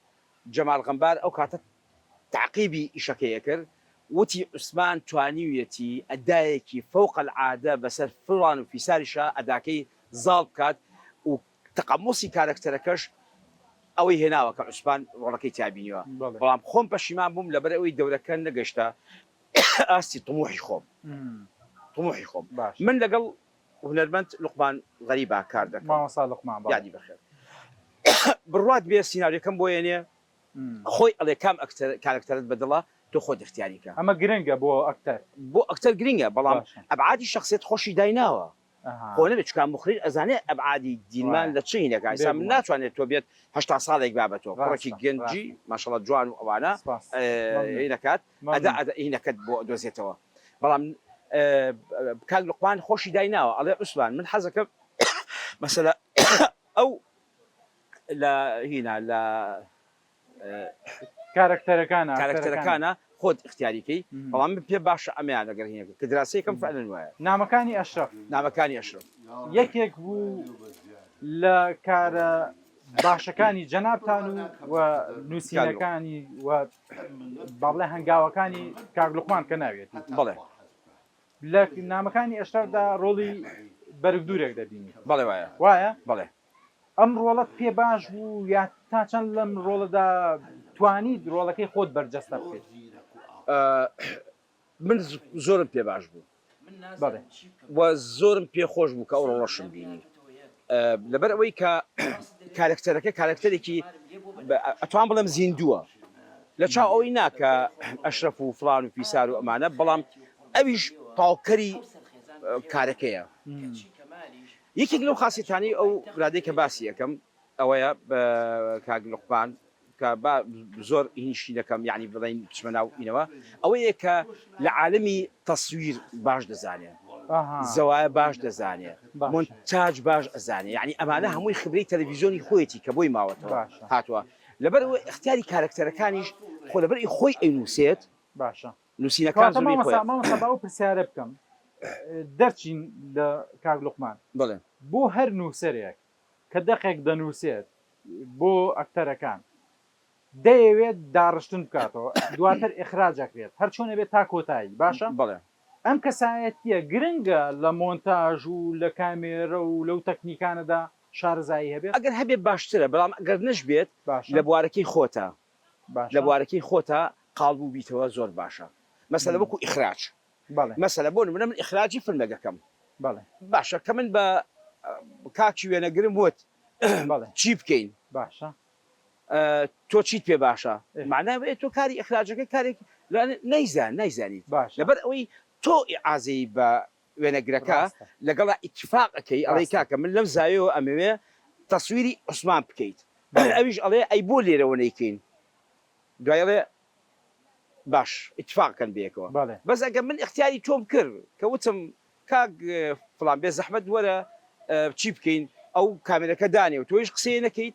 جەمال غەمبار ئەو کاتە تعقیبی ئیشەکەیە کرد وتی عوسمان توانیویەتی ئەدایەکی فەوق العادە بەسەر فڵان و فیساریشە ئەداکەی زاڵ بکات و تەقەموسی کارکتەرەکەش ئەوەی هێناوە کە عوسمان ڕۆڵەکەی تابینیوە بەڵام خۆم پەشیمان بووم لەبەر ئەوەی دەورەکە نەگەشتە ئاستی طموحی خۆم من لەگەڵ هونەرمەند لوقمان غەریبا کار دەکەم مامۆستا لوقمان یادی بەخێر بڕوات بێ سیناریۆکەم بۆ یێنێ خۆی ئەڵێ کام کارکتەرت بەدڵە تۆ خۆت اختیاریکە ئەمە گرنگە بۆ ئەکتەر بۆ ئەکتەر گرنگە بەڵام ئەبعادی شخصیت خۆشی دایناوە خۆ نەبێت چکان مخریر ئەزانێت ئەبعادی دیلمان لە چی هینەکە ئێستا من ناتوانێت تۆ بێت 80 ساڵێک بابەتەوە کوڕێکی گەنجی ماشەڵڵا جوان و ئەوانە هینەکات هینەکەت بۆ دۆزێتەوە بەڵام کاک لوقمان خۆشی دایناوە ئەڵێ عوسمان من حەزەکەم مەسەلە ئەو لە هینا لە کارکتەرەکانە خۆت اختیاریکەی بەڵام پێ باشە ئەمیان لەگەر هینەکە کە دراسی یەکەم فعلن وایە نامەکانی ئەشرەف نامەکانی ئەشرەف یەکێک بوو لە کارە باشەکانی جەنابتان و نووسینەکانی و باڵێ هەنگاوەکانی کاک لوقمان کە ناوێتی بڵێ لە نامەکانی ئەشرەفدا ڕۆڵی بەرگدورێک دەبینی بەڵێ وایە وایە بڵێ ئەم ڕۆڵەت پێ باش بوو یا تا چەند لەم ڕۆڵەدا توانیت ڕۆڵەکەی خۆت بەرجەستە بکەیت من زۆرم پێ باش بوو بەڵێ و زۆرم پێ خۆش بوو کە ئەو ڕۆڵەشم بینی لەبەر ئەوەی کە کارکتەرێکی ئەتوان بڵێم زیندووە لە چاو ئەوەی ناکە ئەشرەف و فڵان و پیسار و ئەمانە بەڵام ئەویش تاوکەری کارەکەیە یەکێک لەو خاسیتانی ئەو برادەی کە باسی یەکەم ئەوەیە کاک لوقمان کە زۆر هینشی دەکەم یعنی بڵین بچمە ناو اینەوە ئەوەیە کە لە عالەمی تەسویر باش دەزانێت زەوایە باش دەزانێت مۆنتاژ باش ئەزانێت یعنی ئەمانە هەمووی خبرەی تەلەڤیزیۆنی خۆیەتی کە بۆی ماوەتەوە هاتووە لەبەر اختیاری کارکتەرەکانیش خۆ لەبەر خۆی ئەینووسێت باشە نووسینەکان سەبا و پرسیارە بکەم دەرچین لە کاک لوقمان بڵێ بۆ هەر نووسەرێک کە دەقێک دەنووسێت بۆ ئەکتەرەکان دەیەوێت داڕشتن بکاتەوە دواتر ئیخراجەکرێت هەر چۆنە بێت تا کۆتایی باشە بڵێ ئەم کەسایەتیە گرنگە لە مۆنتاژ و لە کامێرە و لەو تەکنیکانەدا شارەزایی هەبێت ئەگەر هەبێت باشترە بەڵام ئەگەر نەشبێت لە بوارەکەی خۆتە لە بوارەکەی خۆتە قاڵبوو بیتەوە زۆر باشە مەسەلە وەکو ئیخراج مەسەلە بۆ نمونە من ئیخراجی فیلمێکەکەم باشە کە من بە کاکی وێنەگرم وت چی بکەین باشە تۆ چیت پێ باشە معناه تۆ کاری ئیخراجەکە کارێک نەیزانیت لەبەر ئەوەی تۆ ئازەی بە وێنەگرەکە لەگەڵا ئیتفاقەکەی ئەڵێ کاکە من لەم زایەوە ئەمەوێ تەسویری عوسمان بکەیت ئەویش ئەڵێ ئەی بۆ لێرەوە نەیکەین دوایڵێ باش ئیتفاقکەن بێکەوە بەس ئەگە من اختیاری تۆم کرد کە وتم کاک فڵان بێ زەحمەت وەرە چی بکەین ئەو کامێرەکە دانێ و تۆیش قسەی نەکەیت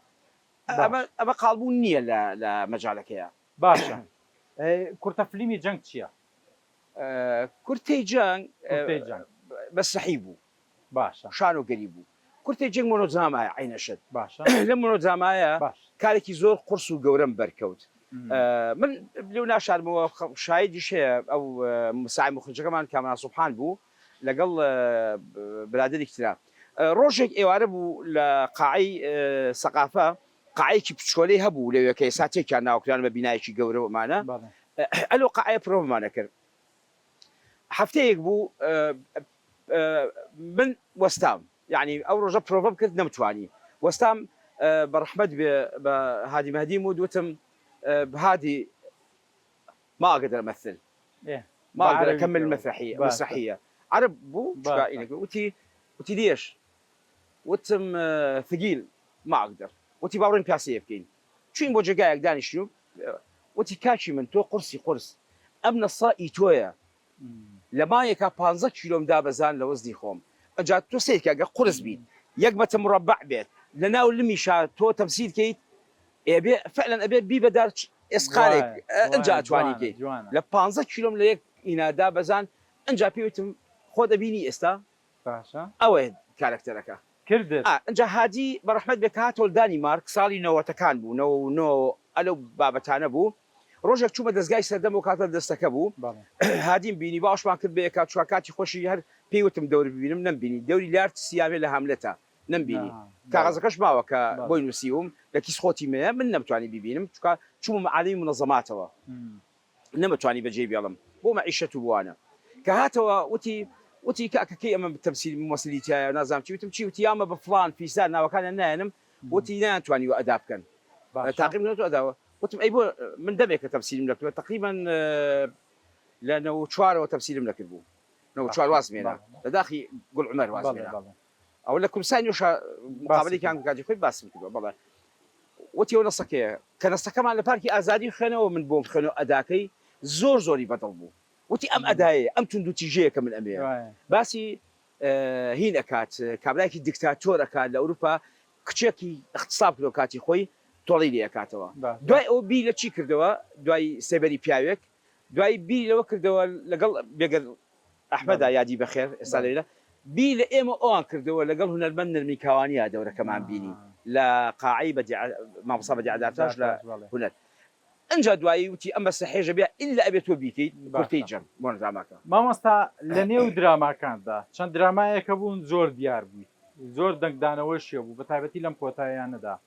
ئەمە قاڵبوون نییە لە مەجالەکەیە باشە کورتە فلیمی جەنگ چییە؟ کورتەی جەنگ بە سەحی بوو باشە شان و گەری بوو کورتەی جەنگ مۆنۆدرامایە عینەشت باشە لە مۆنۆدرامایە کارێکی زۆر قورس و گەورەم بەرکەوت من لەو ناشارمەوە شایدیش هەیە ئەو مساعی مخرجەکەمان کامران سوبحان بوو لەگەڵ برادێکی ترا ڕۆژێک ئێوارە بوو لە قاعەی سەقافە قاعەیەکی پچکۆلەی هەبوو لەوێکەی ساتێکیان ناوکران بە بینایەکی گەورەمانە ئەلۆ قاعەیە پرۆڤمانە کرد هەفتەیەک بوو من وەستام یعنی ئەو ڕۆژە پرۆڤم کرد نەمتوانی وەستام بەڕەحمەت بە هادی مەهدی و دوتم هادي ما اقدر امثل ما اقدر اكمل مسرحيه عرب بو وتي ليش وتم ثقيل ما اقدر وتي باورين بياسيه بكين شو بوجه قاعد داني شنو وتي كاشي من تو قرصي قرص امن الصائي تويا لما يكا 15 كيلو مدابزان لوزني خوم اجات تو سيكا قرص بيت يقمه مربع بيت لنا ولمي شا تو تمثيل كيت ابي فعلا ابي بيبدار اسقالك انجا توانيكي ل 15 كيلو ليك انا دابزان انجا بيوتم خود بيني استا باشا اوه كاركترك كردت انجا هادي برحمت بك هاتول دانمارك سالي نو تكان بو نو الو بابتانه بو روجك چوبه دزگای سردم کاتل دستکه بو هادي بيني باش ما كتب بك شواكاتي خوشي هر بيوتم دور بينم نم بيني دوري لارت سيامه لهملته نم بيني كاغازكش ماوە کە بۆی نووسیوم لە کیس خۆتی مەیە من نەمتوانی ببینم چوومە عالی منەظەماتەوە نەمەتوانی بەجێ بێڵم بۆ مەعیشەت و بوانە کە هاتەوە وتی کاکەکەی ئەمە تەمسیل مەسلیتایە نازانم چی وتم چی وتی یامە بە فڵان فیسار ناوەکانیان نایەنم وتی نەیانتوانی و ئەدا بکەن تاقیم نەتوە ئەداوە وتم أي بو من دمك تمثيل لك تقريبا لأنه شوار وتمثيل لك البو نو شوار واسمينا لداخي قول عمر واسمينا أو لكم ثاني وشا مقابلي كان قاعد يخوي باسم كده والله وتي ولا سكية كان استكمل على باركي أزادي خنا ومن بوم خنا أداكي زوري بطلبو وتي أم أداية أم تندو تيجي كمن أمير باسي هنا كات كابلاك الدكتاتور كان لأوروبا كتشكي اختصاب لو كاتي خوي طولي كاتوا دواي أو بي لتشي كردوا دواي سبري بياوك دواي بي لو كردوا لقل بيقل أحمد يادي بخير سالينا بي لإما أوان كردوا لقل هنا المن الميكاوانية دورة كمان بيني لا قاعي بدي ما مصاب بدي عداتاج لا هنا انجا دواي وتي أما الصحيح بيها إلا أبيتو بيتي كورتيجن مون زعماك ما مستا لنيو دراما كان دا چند دراما يكبون زور ديار بي زور دنك دانوش يبو بتعبتي لم كوتايان دا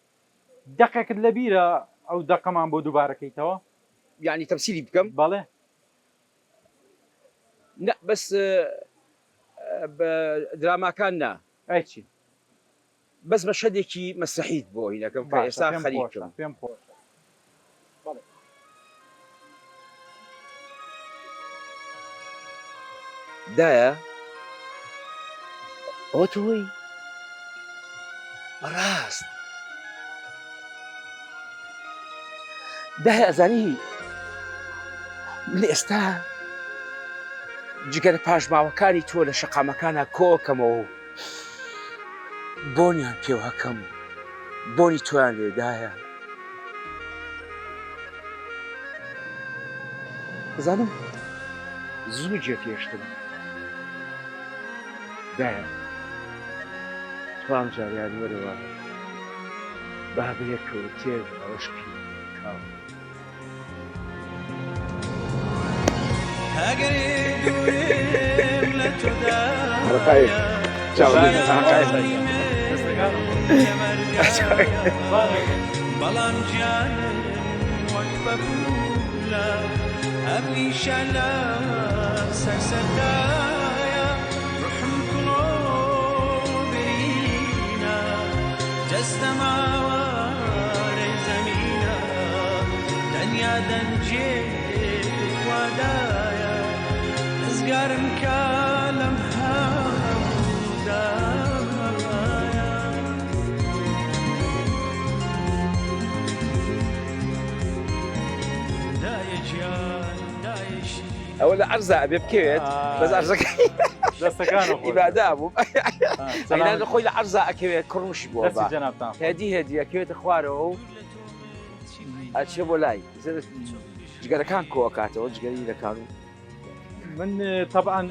دقيقة لبيرة أو دقة ما بودو باركيتوا يعني تمثيلي بكم؟ بالله لا بس دراما كان أي شيء بس مشهدك مسرحيت بو هنا كم كإساء خليكم دايا أوتوي راست دايا أزاني من إستا جگەر پاشماوەکانی تۆ لە شەقامەکانە کۆکەمەوە بۆنیان پێوە هەکەم بۆنی تۆیان لێدایە دەزانم زوو جێفێشتم دایە توام جاریان وەرەوە با بێکەوە تێر ئەوەشکی کاوە بەڵام گیانم وەک بەبوولە هەمیشەلە سەرسەردایە ڕحم کوڵۆ برینە جەستە ماوەرەی زەمینە دەنیا دەنجێ خوادایە ڕزگارم کە لەم أولا أرزع بكيت بس أرزع إبادة أبو أنا نقول أرزع كيت كرمش بوابا هدي كيت إخوانه أشوفولاي زين جقرا كان كوكاته وجقري كانوا من طبعا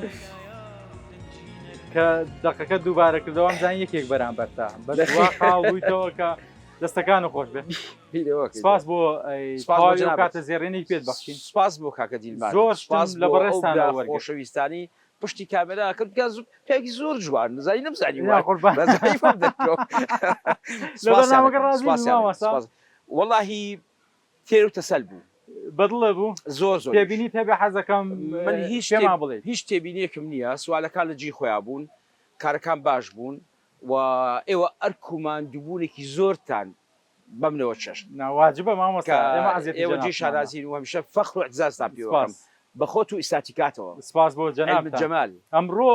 كدقيقة دوباره كردوام زين يكيك برام برتا بس واقع ويتو ك دستكانو خوش به سپاس بۆ تاوی و کاتە زێڕێنەی پێت بەخشین سپاس بۆ کاکە دیلمان زۆر لە بەڕێستانەوە وەرگرت خۆشەویستانی پشتی کامێرا کرد پیاوێکی زۆر جوان نزانی نەمزانی وەڵاهی تێر و تەسەل بوو بەدڵە بوو زۆر تێبینی هەبێ حەزەکەم من هیچ تێبینیەکم نییە سوالەکان لە جێی خۆیان بوون کارەکان باش بوون و ئێوە ئەرکومان دووبوونێکی زۆرتان بمنەوە چەشت ناواجبە مامۆستا ئێوە جێ شارازین و هەمیشە فەخر و ئەعتزازتان پێوەکەم بە خۆت و ئیستاتیکاتەوە سپاس بۆ جەناب جەمال ئەمڕۆ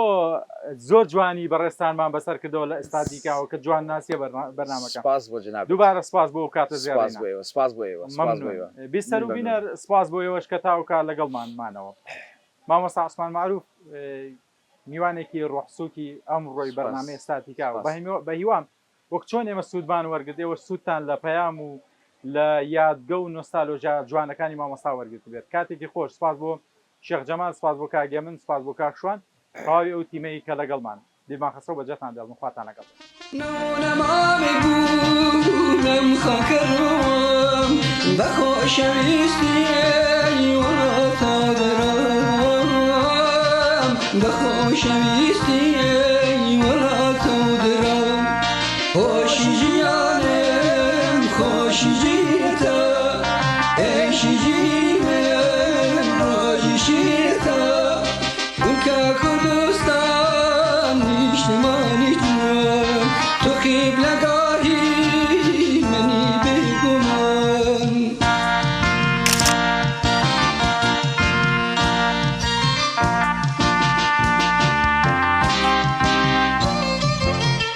زۆر جوانی بەڕێستانمان بەسەر کردەوە لە ئێستاتیکاوە کە جوان ناسیە بەرنامەکە سپاس بۆ جەناب دووبارە سپاس بۆ کاتە زێڕینە سپاس بۆ ئێوە بیستەر و بینەر سپاس بۆ ئێوەش کە تاوکار لەگەڵمانمانەوە مامۆستا عوسمان معروف میوانێکی ڕۆحسووکی ئەمڕۆی بەرنامەی ئێستاتیکاوە بە هیوام وەک چۆن ئێمە سوودمان وەرگرت ئێوە سوودتان لە پەیام و لە یادگە و نۆستالۆژیا جوانەکانی مامۆستا وەرگرت بێت کاتێکی خۆش سپاس بۆ شێخ جەمال سپاس بۆ کاگە من سپاس بۆ کاکشوان تەواوی ئەو تیمەی کە لەگەڵمان دیلمان خەسرەوە بەجێتان دەڵم خواتان لەگەڵ نەمامێبوونم خەکەڕۆم بە خۆشەویستی وەتا دەرام بە خۆشەویستی وەتا دەرام خۆشی ژیانم خۆشی ژیرەتە ئێشی